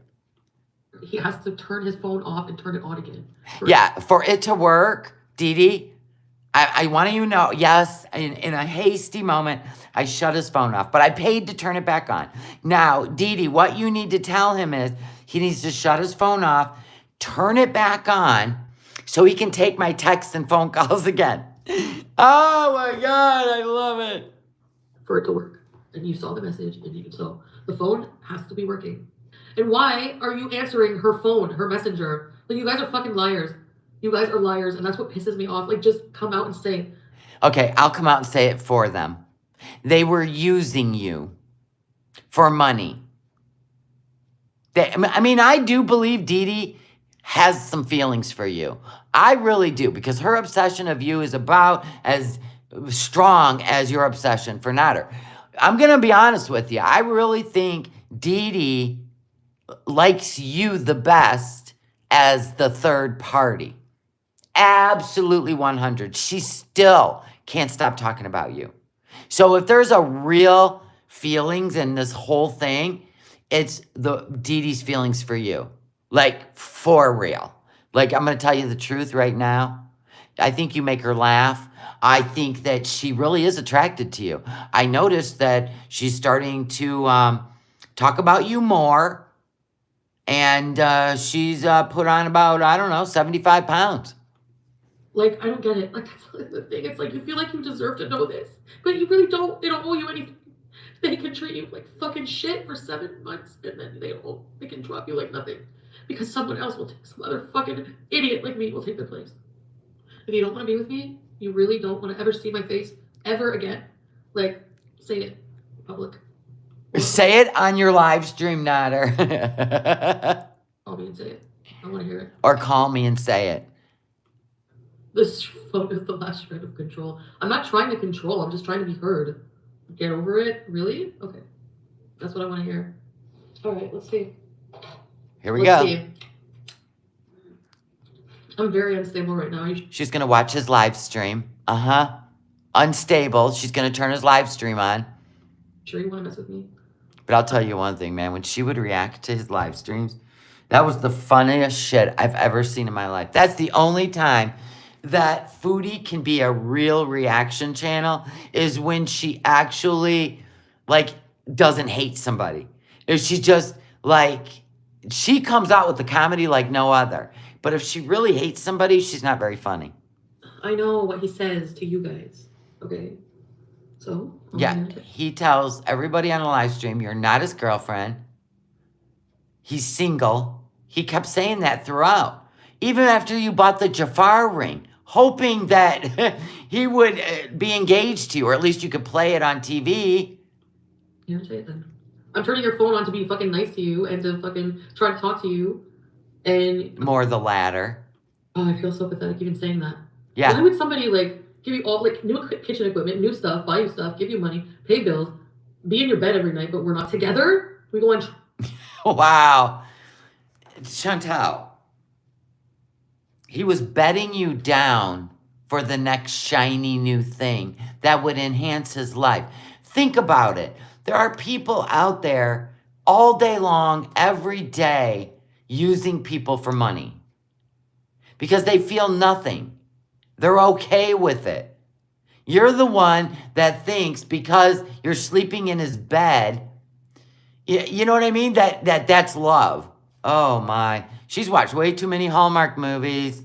He has to turn his phone off and turn it on again. Yeah, for it to work, Dee, I want you to know, yes, in a hasty moment, I shut his phone off, but I paid to turn it back on. Now, Dee, what you need to tell him is he needs to shut his phone off, turn it back on, so he can take my texts and phone calls again. Oh my God, I love it. For it to work. And you saw the message, and so the phone has to be working. And why are you answering her phone, her messenger? Like, you guys are fucking liars. You guys are liars, and that's what pisses me off. Like, just come out and say. Okay, I'll come out and say it for them. They were using you for money. I do believe Dee has some feelings for you. I really do, because her obsession of you is about as strong as your obsession for Nader. I'm going to be honest with you. I really think Dee likes you the best as the third party. Absolutely 100. She still can't stop talking about you. So if there's a real feelings in this whole thing, it's the Dee's feelings for you. Like, for real. Like, I'm going to tell you the truth right now. I think you make her laugh. I think that she really is attracted to you. I noticed that she's starting to talk about you more. And she's put on about, 75 pounds. Like, I don't get it. Like, that's the thing. It's like, you feel like you deserve to know this. But you really don't. They don't owe you anything. They can treat you like fucking shit for 7 months. And then they can drop you like nothing. Because someone else will take, some other fucking idiot like me will take their place. If you don't want to be with me, you really don't want to ever see my face ever again. Like, say it in public. Say it on your live stream, Nader. Call me and say it. I want to hear it. Or call me and say it. This phone is the last shred of control. I'm not trying to control. I'm just trying to be heard. Get over it? Really? Okay. That's what I want to hear. All right, let's see. Here we go. See. I'm very unstable right now. She's going to watch his live stream. Uh-huh. Unstable. She's going to turn his live stream on. Sure you want to mess with me? But I'll tell you one thing, man. When she would react to his live streams, that was the funniest shit I've ever seen in my life. That's the only time that Foodie can be a real reaction channel, is when she actually, like, doesn't hate somebody. If she just, like, she comes out with the comedy like no other. But if she really hates somebody, she's not very funny. I know what he says to you guys. Okay. So? Yeah, he tells everybody on the live stream, you're not his girlfriend. He's single. He kept saying that throughout. Even after you bought the Jafar ring, hoping that he would be engaged to you, or at least you could play it on TV. Yeah, say it then. I'm turning your phone on to be fucking nice to you and to fucking try to talk to you. And more the latter. Oh, I feel so pathetic even saying that. Yeah. Why would somebody like give you all like new kitchen equipment, new stuff, buy you stuff, give you money, pay bills, be in your bed every night, but we're not together? We go on. Wow. Chantal, he was betting you down for the next shiny new thing that would enhance his life. Think about it. There are people out there all day long, every day, using people for money because they feel nothing. They're okay with it. You're the one that thinks because you're sleeping in his bed, you know what I mean? That's love. Oh my. She's watched way too many Hallmark movies.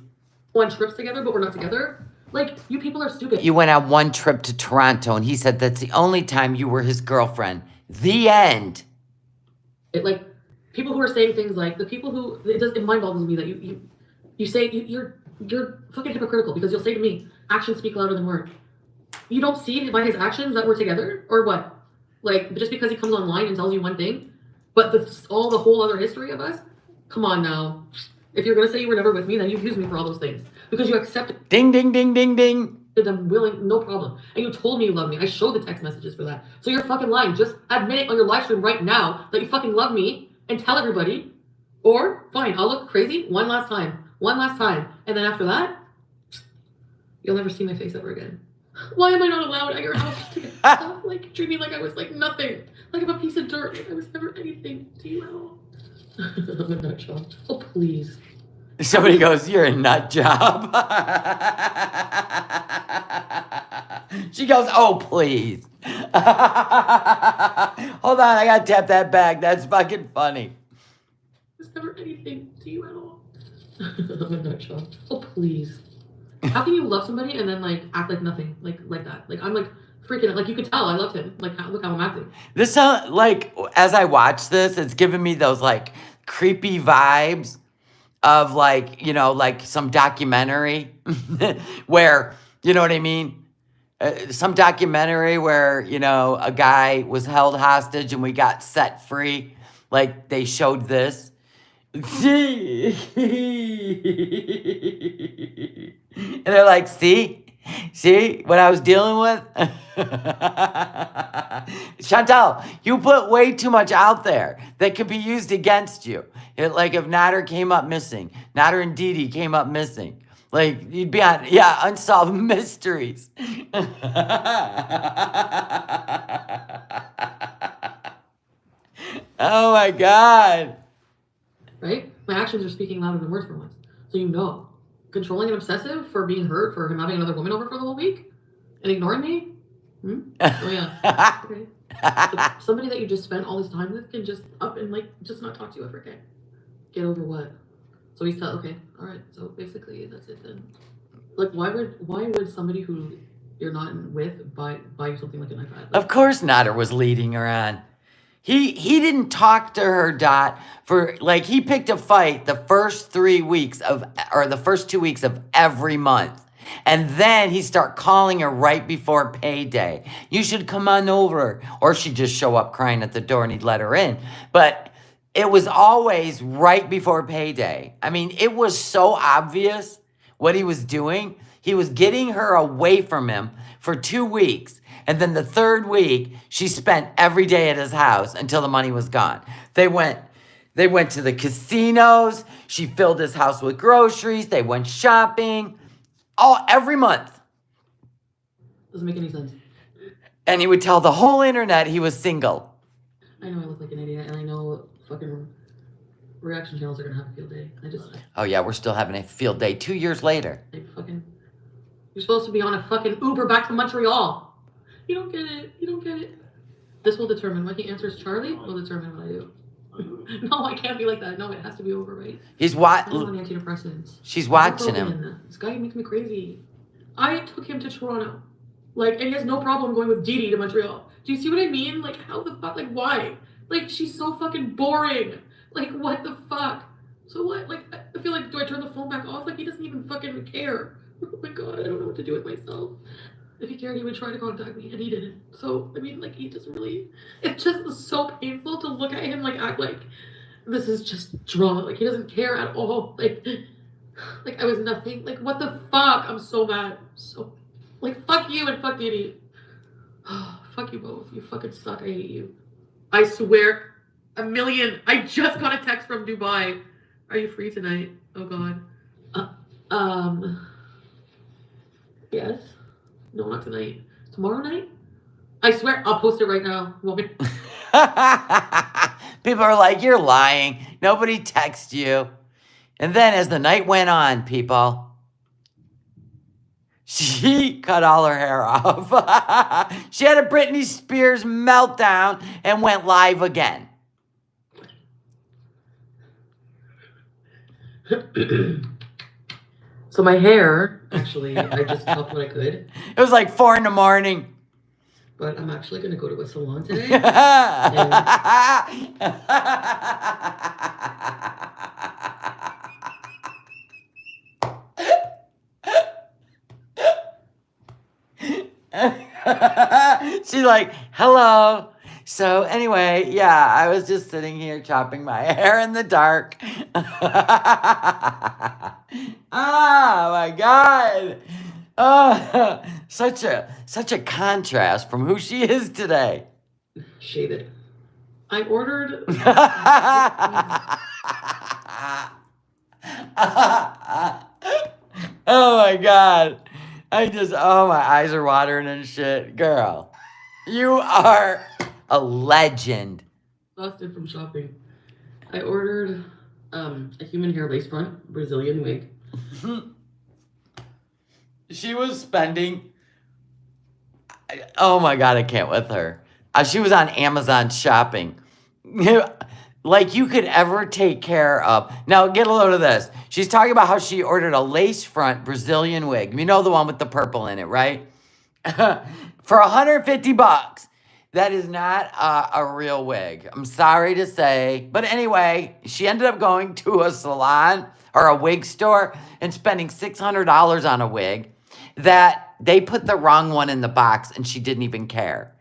On trips together, but we're not together? Like, you people are stupid. You went on one trip to Toronto and he said that's the only time you were his girlfriend. The end. It like people who are saying things like the people who it mind boggles me that you say you're fucking hypocritical because you'll say to me, actions speak louder than words. You don't see by his actions that we're together or what? Like just because he comes online and tells you one thing, but all the whole other history of us. Come on now. If you're gonna say you were never with me, then you accuse me for all those things because you accepted. Ding ding ding ding ding. I'm willing, no problem. And you told me you love me. I showed the text messages for that. So you're fucking lying. Just admit it on your live stream right now that you fucking love me and tell everybody. Or fine, I'll look crazy one last time, and then after that, you'll never see my face ever again. Why am I not allowed at your house to get stuff? Like treat me like I was like nothing, like I'm a piece of dirt. Like I was never anything to you at all. I'm a nut job. Oh please. Somebody goes, you're a nut job. She goes, oh, please. Hold on, I gotta tap that back. That's fucking funny. It's never anything to you at all. I'm a nut job. Oh, please. How can you love somebody and then like act like nothing? Like that. Like I'm like freaking like you could tell I loved him. Like look how I'm acting. This like as I watch this, it's giving me those like creepy vibes of like, you know, like some documentary where, you know what I mean? Some documentary where, you know, a guy was held hostage and we got set free. Like they showed this. And they're like, see what I was dealing with? Chantal, you put way too much out there that could be used against you. Like if Nader came up missing, Nader and Didi came up missing. Like you'd be on, unsolved mysteries. Oh my God. Right? My actions are speaking louder than words for once. So you know. Controlling and obsessive for being hurt for him having another woman over for the whole week? And ignoring me? Oh yeah. Okay. But somebody that you just spent all this time with can just up and like just not talk to you ever again. Get over what? So he's okay, alright, so basically that's it then. Like why would somebody who you're not with buy you something like an iPad? Like, of course Nader was leading her on. He didn't talk to her, Dot, for, like, he picked a fight the first 3 weeks or the first 2 weeks of every month. And then he start calling her right before payday. You should come on over. Or she'd just show up crying at the door and he'd let her in. But it was always right before payday. I mean, it was so obvious what he was doing. He was getting her away from him for 2 weeks. And then the third week, she spent every day at his house until the money was gone. They went to the casinos. She filled his house with groceries. They went shopping every month. Doesn't make any sense. And he would tell the whole internet he was single. I know I look like an idiot, and I know fucking reaction channels are gonna have a field day. Oh yeah, we're still having a field day 2 years later. You're supposed to be on a fucking Uber back to Montreal. You don't get it. This will determine what he answers Charlie will determine what I do. No, I can't be like that. No, it has to be over, right? He's I'm on antidepressants. She's watching him. This guy makes me crazy. I took him to Toronto. Like, and he has no problem going with Dee Dee to Montreal. Do you see what I mean? Like, how the fuck? Like, why? Like, she's so fucking boring. Like, what the fuck? So what? Like, I feel like, do I turn the phone back off? Like, he doesn't even fucking care. Oh my god, I don't know what to do with myself. If he cared, he would try to contact me, and he didn't. So, I mean, like, he doesn't really... It's just so painful to look at him, like, act like this is just drama. Like, he doesn't care at all. Like I was nothing. Like, what the fuck? I'm so mad. So, like, fuck you and fuck Diddy. Fuck you both. You fucking suck. I hate you. I swear, a million. I just got a text from Dubai. Are you free tonight? Oh god. Yes. No, not tonight. Tomorrow night? I swear, I'll post it right now. Woman. People are like, you're lying. Nobody texted you. And then as the night went on, people, she cut all her hair off. She had a Britney Spears meltdown and went live again. So my hair, actually, I just chopped what I could. It was like 4 a.m. But I'm actually going to go to a salon today. She's like, hello. So anyway, yeah, I was just sitting here chopping my hair in the dark. Oh my God. Oh, such a contrast from who she is today. Shave it. I ordered. Oh my God. My eyes are watering and shit. Girl, you are a legend. Exhausted from shopping. I ordered a human hair lace front Brazilian wig. She was spending, oh my God, I can't with her. She was on Amazon shopping. Like you could ever take care of. Now, get a load of this. She's talking about how she ordered a lace front Brazilian wig. You know the one with the purple in it, right? For $150. That is not a real wig. I'm sorry to say. But anyway, she ended up going to a salon or a wig store and spending $600 on a wig that they put the wrong one in the box and she didn't even care.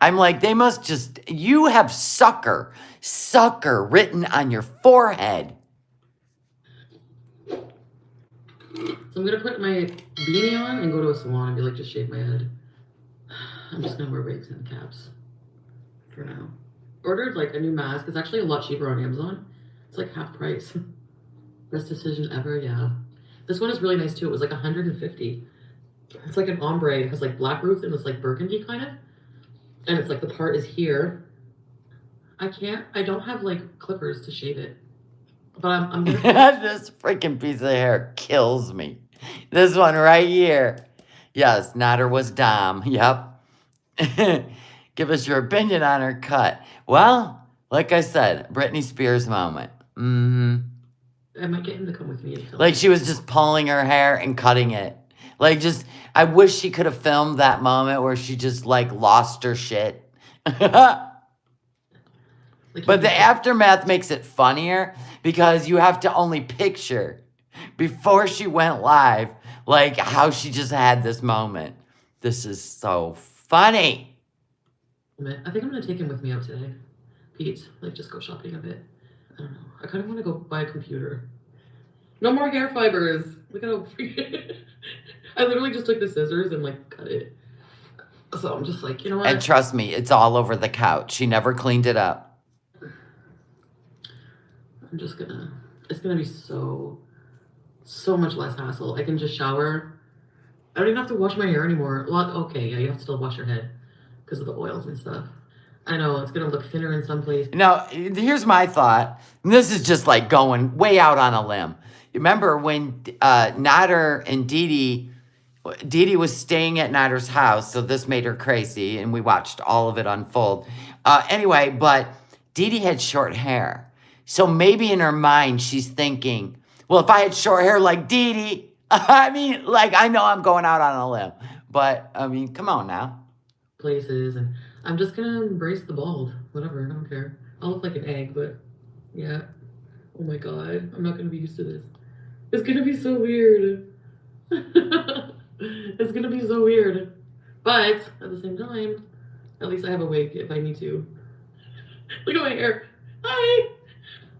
I'm like, they must just, you have sucker written on your forehead. So I'm going to put my beanie on and go to a salon and be like, just shave my head. I'm just going to wear wigs and caps for now. Ordered like a new mask. It's actually a lot cheaper on Amazon. It's like half price. Best decision ever, yeah. This one is really nice too. It was like $150. It's like an ombre. It has like black roots and it's like burgundy kind of. And it's like the part is here. I don't have like clippers to shave it. But I'm gonna... This freaking piece of hair kills me. This one right here. Yes, Nader was Dom. Yep. Give us your opinion on her cut. Well, like I said, Britney Spears moment. Mm-hmm. I might get him to come with me. Like she was just pulling her hair and cutting it. Like just, I wish she could have filmed that moment where she just like lost her shit. But the aftermath makes it funnier because you have to only picture before she went live, like how she just had this moment. This is so funny. I think I'm going to take him with me out today. Pete, like just go shopping a bit. I don't know. I kind of want to go buy a computer. No more hair fibers. Look at how I literally just took the scissors and like cut it. So I'm just like, you know what? And trust me, it's all over the couch. She never cleaned it up. I'm just gonna, it's gonna be so much less hassle. I can just shower. I don't even have to wash my hair anymore. Well, okay, yeah, you have to still wash your head because of the oils and stuff. I know, it's gonna look thinner in some places. Now, here's my thought. This is just like going way out on a limb. Remember when Nader and Dee Dee was staying at Nader's house, so this made her crazy, and we watched all of it unfold. Anyway, but Dee Dee had short hair. So maybe in her mind, she's thinking, well, if I had short hair like Dee Dee, I mean, like, I know I'm going out on a limb, but I mean, come on now. Places, and I'm just gonna embrace the bald. Whatever, I don't care. I'll look like an egg, but yeah. Oh my god, I'm not gonna be used to this. It's gonna be so weird. It's gonna be so weird. But at the same time, at least I have a wig if I need to. Look at my hair. Hi!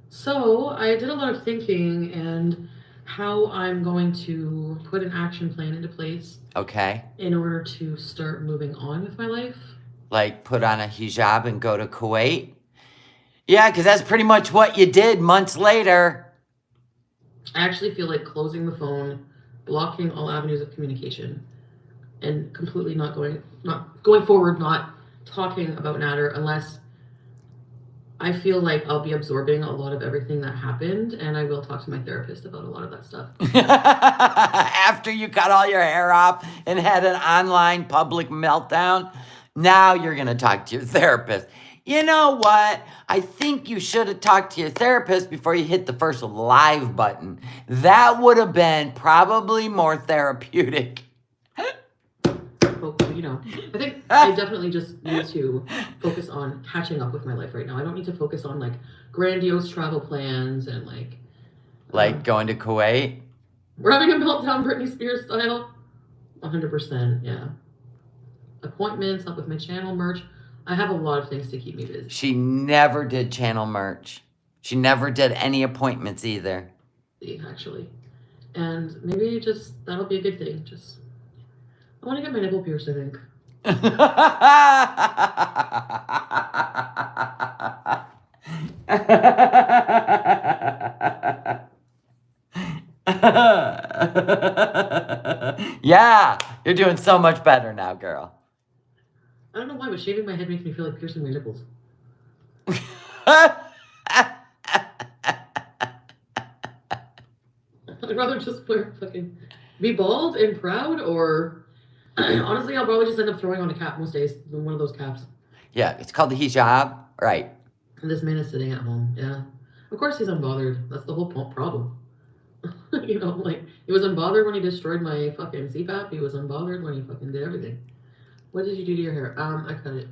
So I did a lot of thinking and how I'm going to put an action plan into place. Okay. In order to start moving on with my life. Like put on a hijab and go to Kuwait? Yeah, because that's pretty much what you did months later. I actually feel like closing the phone, blocking all avenues of communication, and completely not going forward, not talking about Nader unless I feel like I'll be absorbing a lot of everything that happened, and I will talk to my therapist about a lot of that stuff. After you cut all your hair off and had an online public meltdown, now you're going to talk to your therapist. You know what? I think you should have talked to your therapist before you hit the first live button. That would have been probably more therapeutic. You know, I think I definitely just need to focus on catching up with my life right now. I don't need to focus on like grandiose travel plans and like going to Kuwait. We're having a meltdown, Britney Spears style. 100%, yeah. Appointments, up with my channel merch. I have a lot of things to keep me busy. She never did channel merch. She never did any appointments either. Actually, and maybe just that'll be a good thing. Just. I want to get my nipple pierced, I think. Yeah, you're doing so much better now, girl. I don't know why, but shaving my head makes me feel like piercing my nipples. I'd rather just be bald and proud, or honestly, I'll probably just end up throwing on a cap most days, one of those caps. Yeah, it's called the hijab, right? And this man is sitting at home, yeah. Of course he's unbothered. That's the whole problem. You know, like, he was unbothered when he destroyed my fucking CPAP. He was unbothered when he fucking did everything. What did you do to your hair? I cut it.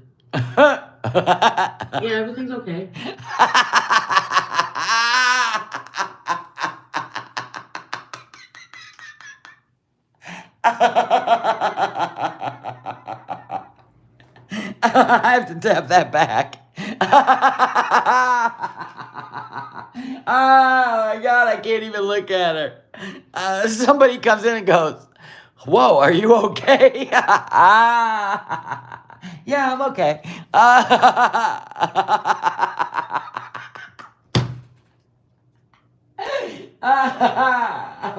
Yeah, everything's okay. I have to tap that back. Oh my God, I can't even look at her. Somebody comes in and goes, whoa, are you okay? Yeah, I'm okay. My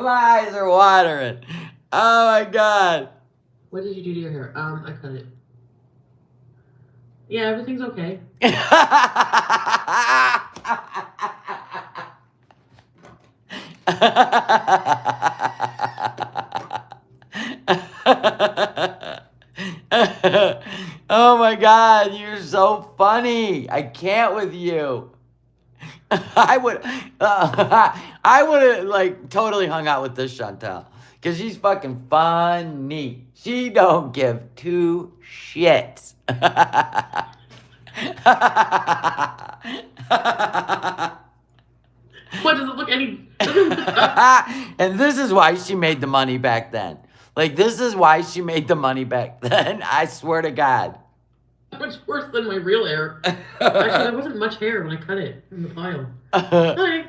eyes are watering. Oh my God. What did you do to your hair? I cut it. Yeah, everything's okay. Oh my God, you're so funny. I can't with you. I would have like totally hung out with this Chantel because she's fucking funny. She don't give two shits. What does it look any? And this is why she made the money back then. Like, this is why she made the money back then. I swear to God. Much worse than my real hair. Actually, there wasn't much hair when I cut it in the pile. Hi.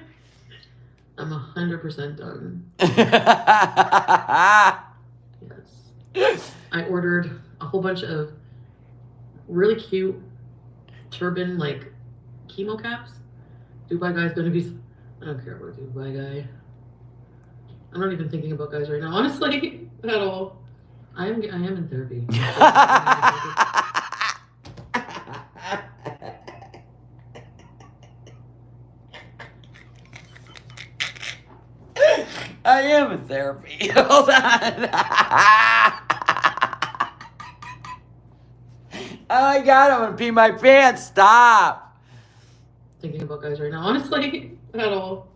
I'm 100% done. Yes. I ordered a whole bunch of really cute turban, like, chemo caps. Dubai guy's gonna be... I don't care about Dubai guy. I'm not even thinking about guys right now, honestly, at all. I am in therapy. I am in therapy. Hold on. Oh my God, I'm gonna pee my pants. Stop. thinking about guys right now, honestly, at all.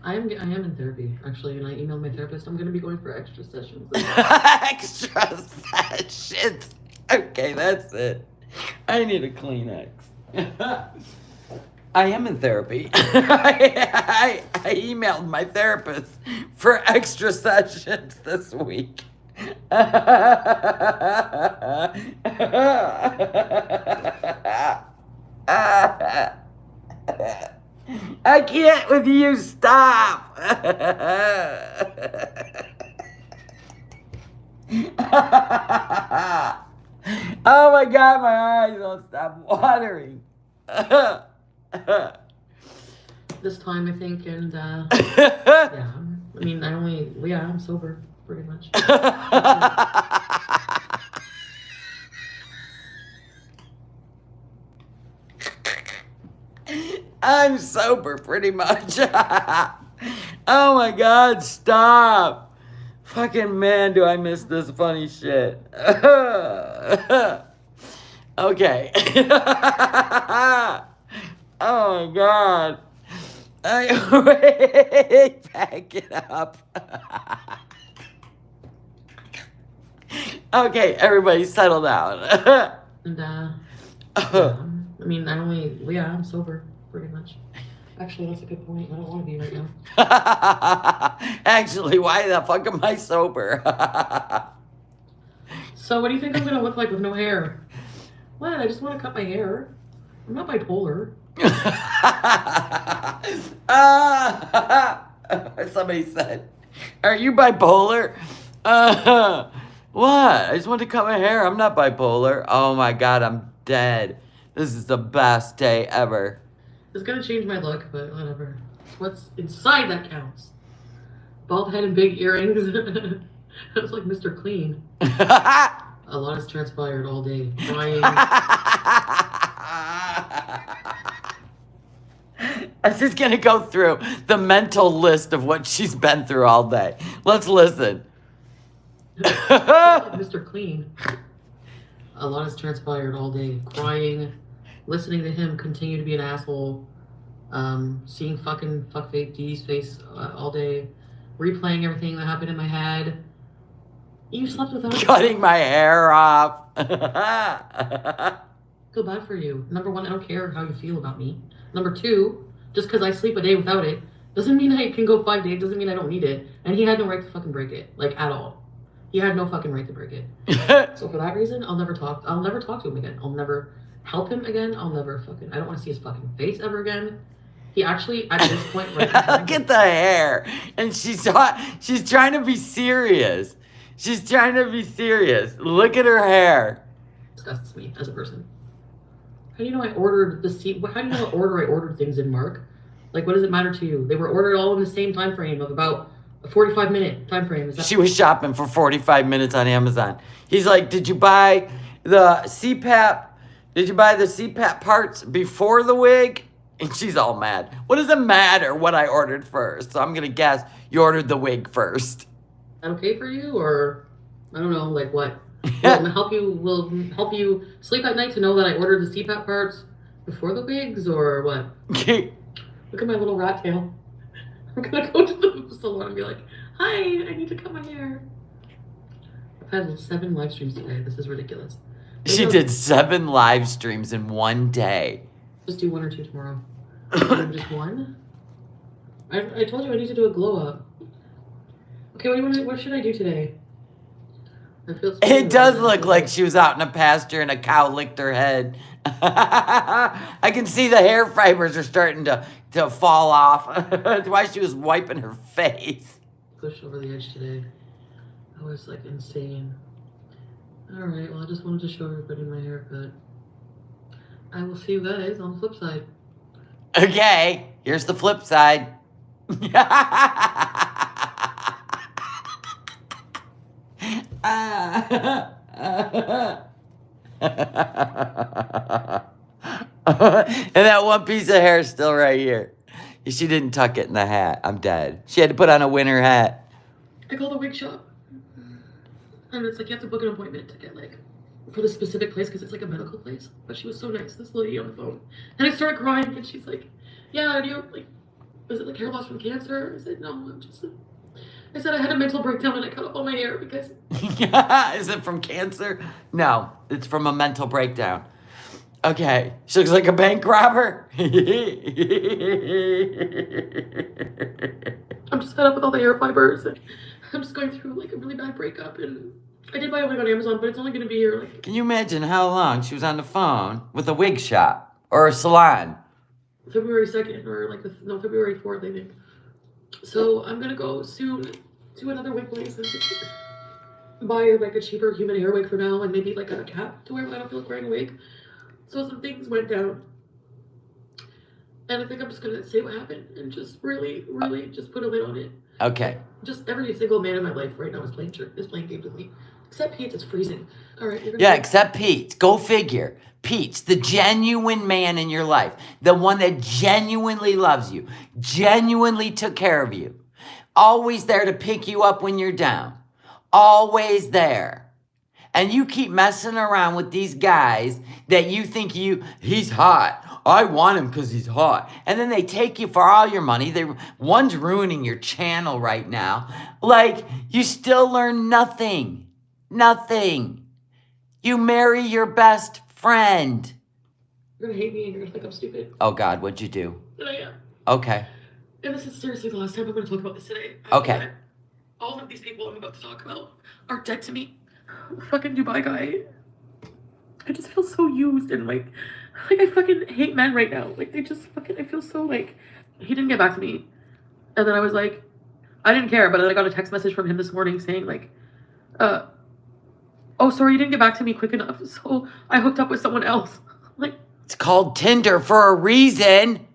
I am in therapy, actually, and I emailed my therapist. I'm going to be going for extra sessions. Extra sessions. Okay, that's it. I need a Kleenex. I am in therapy. I emailed my therapist for extra sessions this week. I can't with you. Stop. Oh my God, my eyes don't stop watering. This time, I think, and yeah, I mean, I'm sober, pretty much. I'm sober, pretty much. Oh my God, stop. Fucking man, do I miss this funny shit. Okay. Oh my God. Wait, back it up. Okay, everybody settle down. And yeah, I mean, I'm sober, pretty much. Actually, that's a good point. I don't want to be right now. Actually, why the fuck am I sober? So, what do you think I'm gonna look like with no hair? What? I just want to cut my hair. I'm not bipolar. Somebody said, "Are you bipolar?" What? I just want to cut my hair. I'm not bipolar. Oh my God, I'm dead. This is the best day ever. It's gonna change my look, but whatever. It's what's inside that counts. Bald head and big earrings. It's like Mr. Clean. A lot has transpired all day. Crying. I'm just gonna go through the mental list of what she's been through all day. Let's listen. Like Mr. Clean. A lot has transpired all day. Crying, listening to him continue to be an asshole, seeing fucking fuckface D's face all day, replaying everything that happened in my head. You slept without Cutting my hair off. Feel bad for you. Number one, I don't care how you feel about me. Number two, just because I sleep a day without it doesn't mean I can go 5 days. Doesn't mean I don't need it. And he had no right to fucking break it, like at all. He had no fucking right to break it. So for that reason, I'll never talk to him again. I'll never help him again. I don't want to see his fucking face ever again. He actually, at this point, right now, look at the hair. And she's trying to be serious. She's trying to be serious. Look at her hair. Disgusts me as a person. How do you know I ordered the seat? How do you know what order I ordered things in, Mark? Like, what does it matter to you? They were ordered all in the same time frame of about a 45-minute time frame. She was shopping for 45 minutes on Amazon. He's like, did you buy the CPAP? Did you buy the CPAP parts before the wig? And she's all mad. What does it matter what I ordered first? So I'm going to guess you ordered the wig first. Is that okay for you? Or, I don't know, like what? Will help you sleep at night to know that I ordered the CPAP parts before the wigs, or what? Look at my little rat tail. I'm gonna go to the salon and be like, "Hi, I need to cut my hair." I've had 7 live streams today. This is ridiculous. She did 7 live streams in one day. Just do 1 or 2 tomorrow. Just 1. I told you I need to do a glow up. Okay, what should I do today? It does look like she was out in a pasture and a cow licked her head. I can see the hair fibers are starting to fall off. That's why she was wiping her face. Pushed over the edge today. That was like insane. Alright, well I just wanted to show everybody my haircut. I will see you guys on the flip side. Okay, here's the flip side. And that one piece of hair is still right here. She didn't tuck it in the hat. I'm dead. She had to put on a winter hat. I called the wig shop. And it's like you have to book an appointment to get like for the specific place because it's like a medical place. But she was so nice, this lady on the phone. And I started crying and she's like, yeah, do you, like, is it like hair loss from cancer? I said, no, I said I had a mental breakdown and I cut off all my hair because. Is it from cancer? No, it's from a mental breakdown. Okay, she looks like a bank robber. I'm just fed up with all the hair fibers. And I'm just going through like a really bad breakup, and I did buy a wig on Amazon, but it's only going to be here like. Can you imagine how long she was on the phone with a wig shop or a salon? February 2nd or like February 4th, I think. So I'm gonna go soon to another wig place and just buy like a cheaper human hair wig for now, and maybe like a cap to wear when I don't feel like wearing a wig. So some things went down, and I think I'm just gonna say what happened and just really, really just put a lid on it. Okay. Just every single man in my life right now is playing games with me, except Pete. It's freezing. All right. Yeah, except Pete. Go figure. Pete's the genuine man in your life, the one that genuinely loves you, genuinely took care of you, always there to pick you up when you're down, always there. And you keep messing around with these guys that you think he's hot. I want him because he's hot. And then they take you for all your money. One's ruining your channel right now. Like, you still learn nothing. Nothing. You marry your best friend. You're gonna hate me and you're gonna think I'm stupid. Oh God, what'd you do? And I am. Okay. And this is seriously the last time I'm gonna talk about this today. Okay. All of these people I'm about to talk about are dead to me. Fucking Dubai guy. I just feel so used and like I fucking hate men right now. Like they just fucking, I feel so like, he didn't get back to me. And then I was like, I didn't care, but then I got a text message from him this morning saying like, oh, sorry, you didn't get back to me quick enough, so I hooked up with someone else. Like, it's called Tinder for a reason.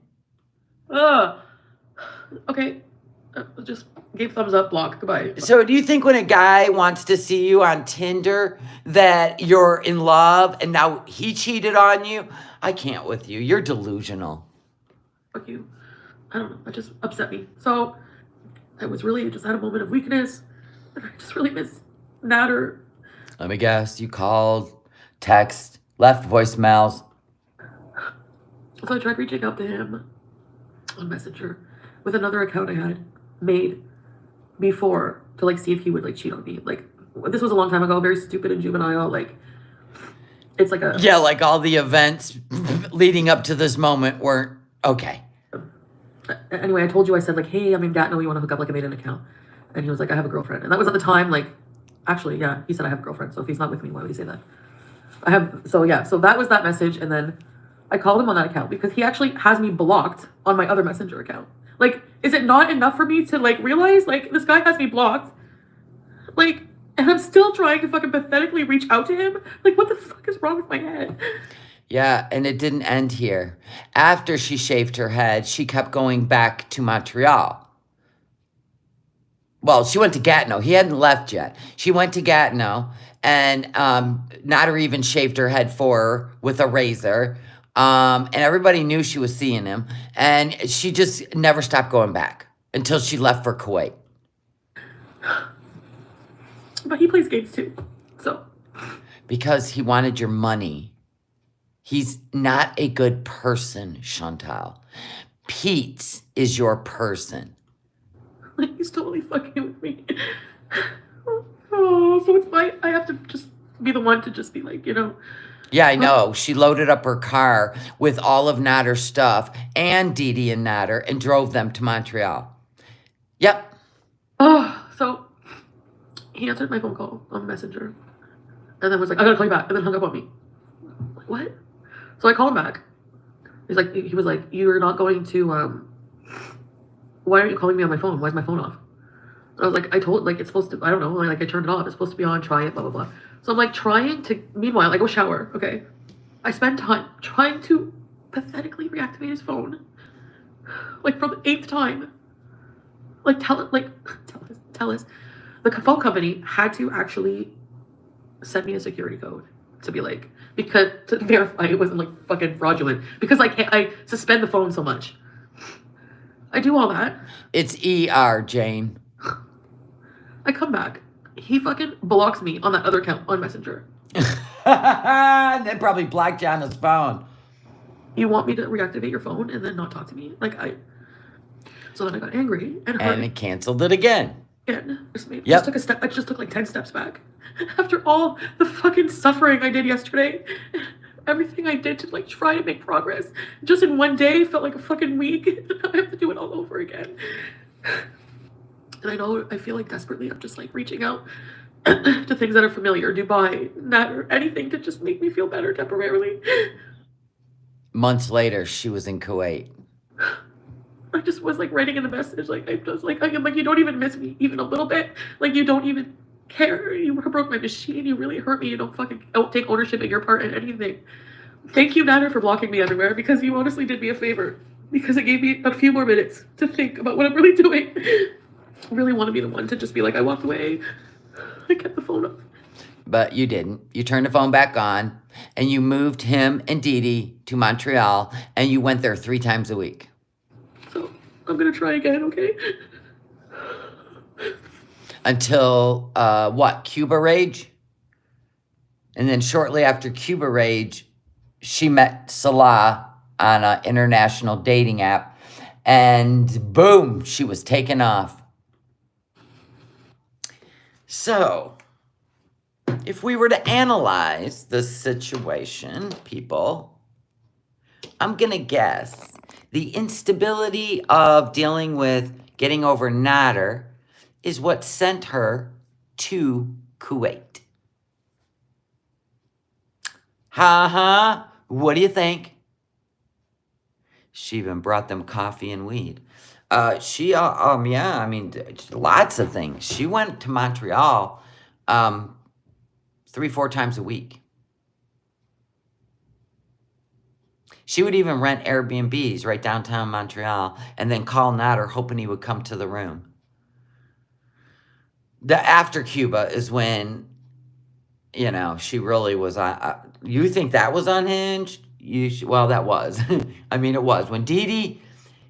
Okay. Just gave thumbs up, block, goodbye. So do you think when a guy wants to see you on Tinder that you're in love and now he cheated on you? I can't with you. You're delusional. Fuck you. I don't know. That just upset me. So I was really just had a moment of weakness. And I just really miss Nader. Let me guess. You called, text, left voicemails. So I tried reaching out to him on Messenger with another account I had made before to like see if he would like cheat on me. Like, this was a long time ago, very stupid and juvenile. Like, it's like a... Yeah, like all the events leading up to this moment weren't okay. Anyway, I told you, I said like, hey, I'm in Gatineau, you want to hook up? Like, I made an account. And he was like, I have a girlfriend. And that was at the time, like, actually, yeah, he said I have a girlfriend. So if he's not with me, why would he say that? So that was that message. And then I called him on that account because he actually has me blocked on my other Messenger account. Like, is it not enough for me to like realize like this guy has me blocked? Like, and I'm still trying to fucking pathetically reach out to him? Like, what the fuck is wrong with my head? Yeah, and it didn't end here. After she shaved her head, she kept going back to Montreal. Well, she went to Gatineau. He hadn't left yet. She went to Gatineau, and Nader even shaved her head for her with a razor. And everybody knew she was seeing him. And she just never stopped going back until she left for Kuwait. But he plays games too, so. Because he wanted your money. He's not a good person, Chantal. Pete is your person. Like, he's totally fucking with me. Oh, so it's I have to just be the one to just be like, you know. Yeah, I know. She loaded up her car with all of Nader's stuff and Dee Dee and Nader and drove them to Montreal. Yep. Oh, so he answered my phone call on Messenger and then was like, I gotta call you back, and then hung up on me. Like, what? So I called him back. He was like, you're not going to, why aren't you calling me on my phone? Why is my phone off? And I was like, it's supposed to, I don't know, like I turned it off. It's supposed to be on, try it, blah, blah, blah. So I'm like meanwhile, I go shower, okay? I spend time trying to pathetically reactivate his phone. Like for the 8th time. Like tell us. The phone company had to actually send me a security code to be like, because to verify it wasn't like fucking fraudulent. Because I suspend the phone so much. I do all that. It's ER, Jane. I come back. He fucking blocks me on that other account on Messenger. They probably blocked you on his phone. You want me to reactivate your phone and then not talk to me? So then I got angry and hurt. And it canceled it again. Again. Yep. Just took a step. I just took like 10 steps back. After all the fucking suffering I did yesterday, everything I did to like try to make progress, just in one day felt like a fucking week. I have to do it all over again. And I know I feel like desperately I'm just like reaching out to things that are familiar, Dubai, that or anything to just make me feel better temporarily. Months later, she was in Kuwait. I just was like writing in the message, like I'm like, you don't even miss me even a little bit. Like you don't even care. You broke my machine. You really hurt me. You don't take ownership in your part in anything. Thank you, Nader, for blocking me everywhere, because you honestly did me a favor. Because it gave me a few more minutes to think about what I'm really doing. I really want to be the one to just be like, I walked away. I kept the phone up. But you didn't. You turned the phone back on, and you moved him and Dee Dee to Montreal, and you went there 3 times a week. So I'm going to try again, okay? Until, Cuba Rage? And then shortly after Cuba Rage, she met Salah on an international dating app, and boom, she was taken off. So, if we were to analyze the situation, people, I'm going to guess the instability of dealing with getting over Nader is what sent her to Kuwait. What do you think? She even brought them coffee and weed. I mean, lots of things. She went to Montreal 3-4 times a week. She would even rent Airbnbs right downtown Montreal and then call Nader hoping he would come to the room. The after Cuba is when, she really was on. You think that was unhinged? Well, that was. I mean, it was. When Dee Dee,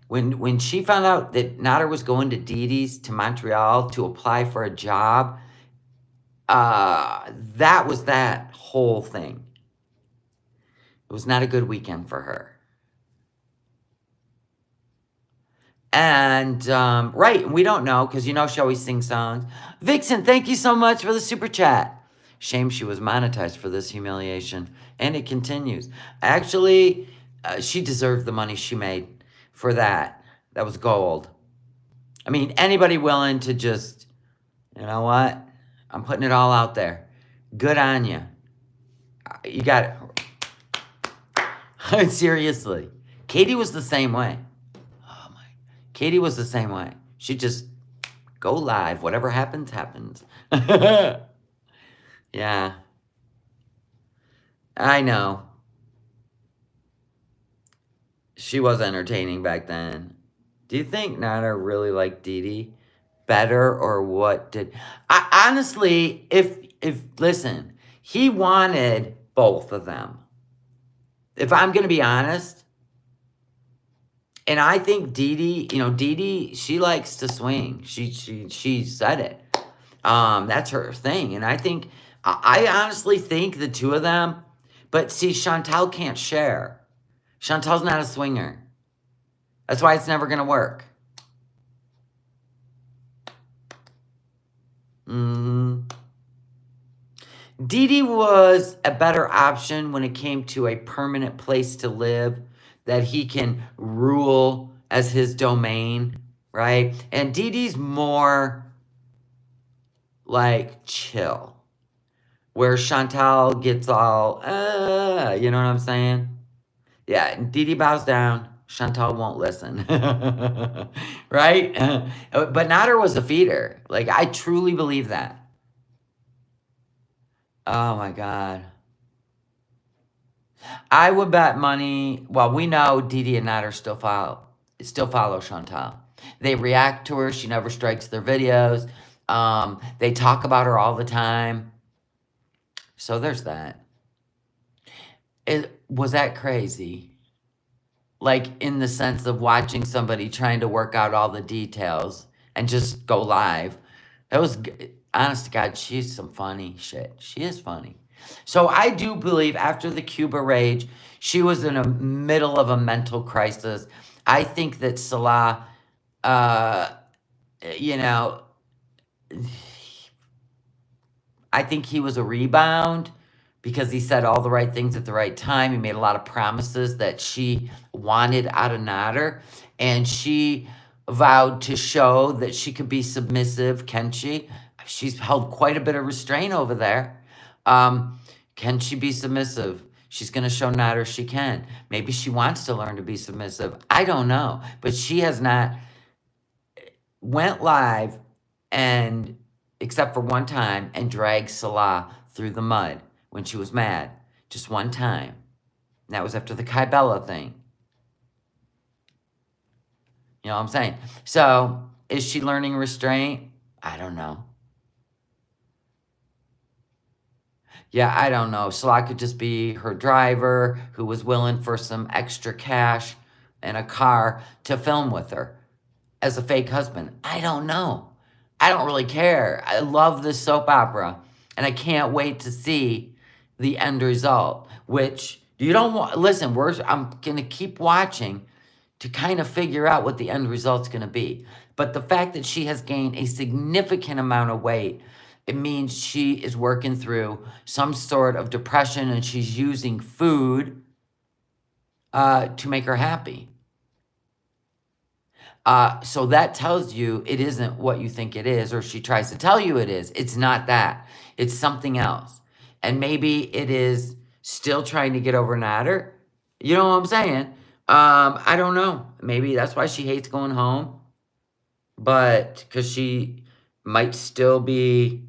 when she found out that Nader was going to Dee Dee's to Montreal to apply for a job, that was that whole thing. It was not a good weekend for her. And, right, we don't know, because she always sings songs. Vixen, thank you so much for the super chat. Shame she was monetized for this humiliation. And it continues. Actually, she deserved the money she made for that. That was gold. I mean, anybody willing to just, you know what? I'm putting it all out there. Good on you. You got it. Seriously. Katie was the same way. Oh my. Katie was the same way. She just go live. Whatever happens, happens. Yeah. I know. She was entertaining back then. Do you think Nader really liked Dee Dee better, or what did... honestly, if listen, he wanted both of them. If I'm going to be honest, and I think Dee Dee, she likes to swing. She said it. That's her thing. And I honestly think the two of them, but see, Chantal can't share. Chantal's not a swinger. That's why it's never going to work. Dee Dee was a better option when it came to a permanent place to live that he can rule as his domain, right? And Dee Dee's more like chill, where Chantal gets all, you know what I'm saying? Yeah, and Dee Dee bows down. Chantal won't listen, right? But Nader was a feeder. Like, I truly believe that. Oh, my God. I would bet money, well, we know Dee Dee and Nader still follow Chantal. They react to her. She never strikes their videos. They talk about her all the time. So there's that. Was that crazy? Like, in the sense of watching somebody trying to work out all the details and just go live. That was, honest to God, she's some funny shit. She is funny. So I do believe after the Cuba Rage, She was in the middle of a mental crisis. I think that Salah, you know, I think he was a rebound because he said all the right things at the right time. He made a lot of promises that she wanted out of Nader, and she vowed to show that she could be submissive. Can she? She's held quite a bit of restraint over there. Can she be submissive? She's going to show Nader she can. Maybe she wants to learn to be submissive. I don't know. But she has not went live and, except for one time, and dragged Salah through the mud when she was mad. Just one time. And that was after the Kybella thing. You know what I'm saying? So, is she learning restraint? I don't know. Yeah, I don't know. Salah could just be her driver who was willing for some extra cash and a car to film with her as a fake husband. I don't know. I don't really care. I love this soap opera, and I can't wait to see the end result, which you don't want. Listen, I'm going to keep watching to kind of figure out what the end result's going to be. But the fact that she has gained a significant amount of weight, it means she is working through some sort of depression, and she's using food to make her happy. So that tells you it isn't what you think it is, or she tries to tell you it is. It's not that. It's something else. And maybe it is still trying to get over Nader. You know what I'm saying? I don't know. Maybe that's why she hates going home. But because she might still be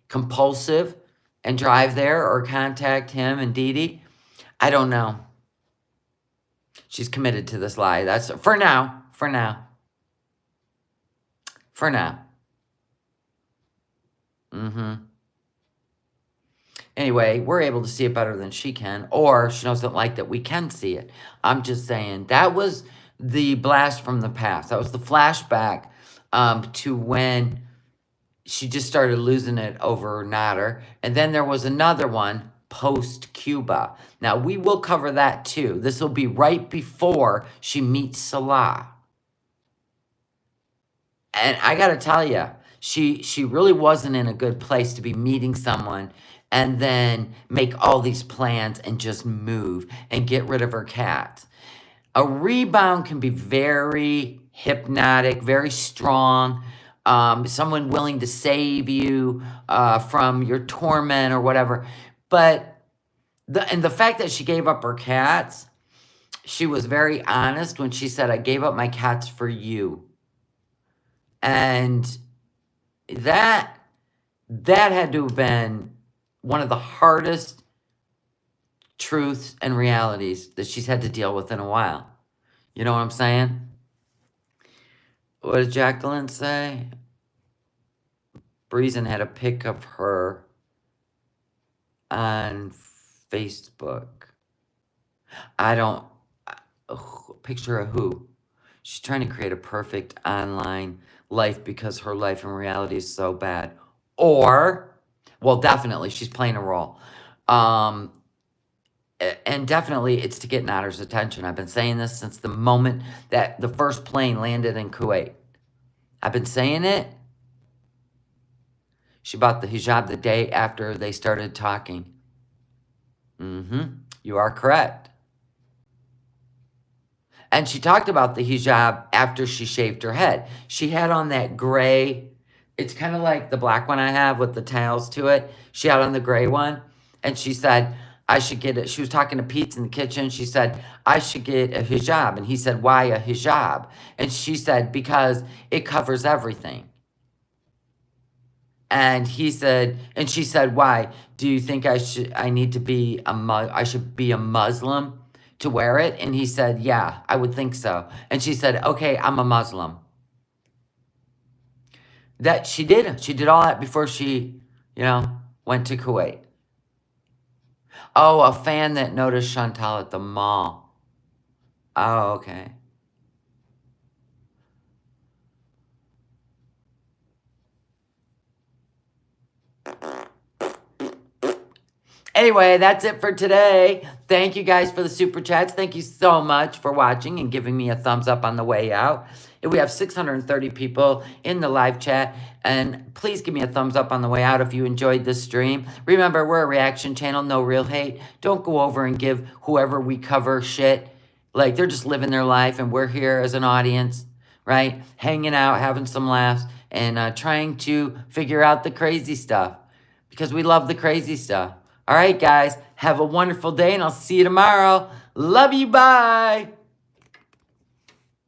compulsive and drive there or contact him and Dee Dee. I don't know. She's committed to this lie. That's for now. For now. For now. Anyway, we're able to see it better than she can, or she doesn't like that we can see it. I'm just saying that was the blast from the past. That was the flashback to when she just started losing it over Nader. And then there was another one post Cuba. Now, we will cover that too. This will be right before she meets Salah. And I got to tell you, she really wasn't in a good place to be meeting someone and then make all these plans and just move and get rid of her cats. A rebound can be very hypnotic, very strong. Someone willing to save you from your torment or whatever. But the fact that she gave up her cats, she was very honest when she said, I gave up my cats for you. And that had to have been one of the hardest truths and realities that she's had to deal with in a while. You know what I'm saying? What did Jacqueline say? Breezen had a pic of her on Facebook. I don't... Picture of who? She's trying to create a perfect online life because her life in reality is so bad. Or, well, definitely, she's playing a role. And definitely, it's to get Nader's attention. I've been saying this since the moment that the first plane landed in Kuwait. I've been saying it. She bought the hijab the day after they started talking. You are correct. And she talked about the hijab after she shaved her head. She had on that gray, it's kind of like the black one I have with the tails to it. She had on the gray one, and she said, I should get it. She was talking to Pete in the kitchen. She said, I should get a hijab. And he said, why a hijab? And she said, because it covers everything. And he said, and she said, why? Do you think I should be a Muslim to wear it? And he said, yeah, I would think so. And she said, okay, I'm a Muslim. That she did all that before she, went to Kuwait. Oh, a fan that noticed Chantal at the mall. Oh, okay. Anyway, that's it for today. Thank you guys for the super chats. Thank you so much for watching and giving me a thumbs up on the way out. We have 630 people in the live chat. And please give me a thumbs up on the way out if you enjoyed this stream. Remember, we're a reaction channel, no real hate. Don't go over and give whoever we cover shit. Like, they're just living their life, and we're here as an audience, right? Hanging out, having some laughs, and trying to figure out the crazy stuff. Because we love the crazy stuff. All right, guys. Have a wonderful day, and I'll see you tomorrow. Love you. Bye.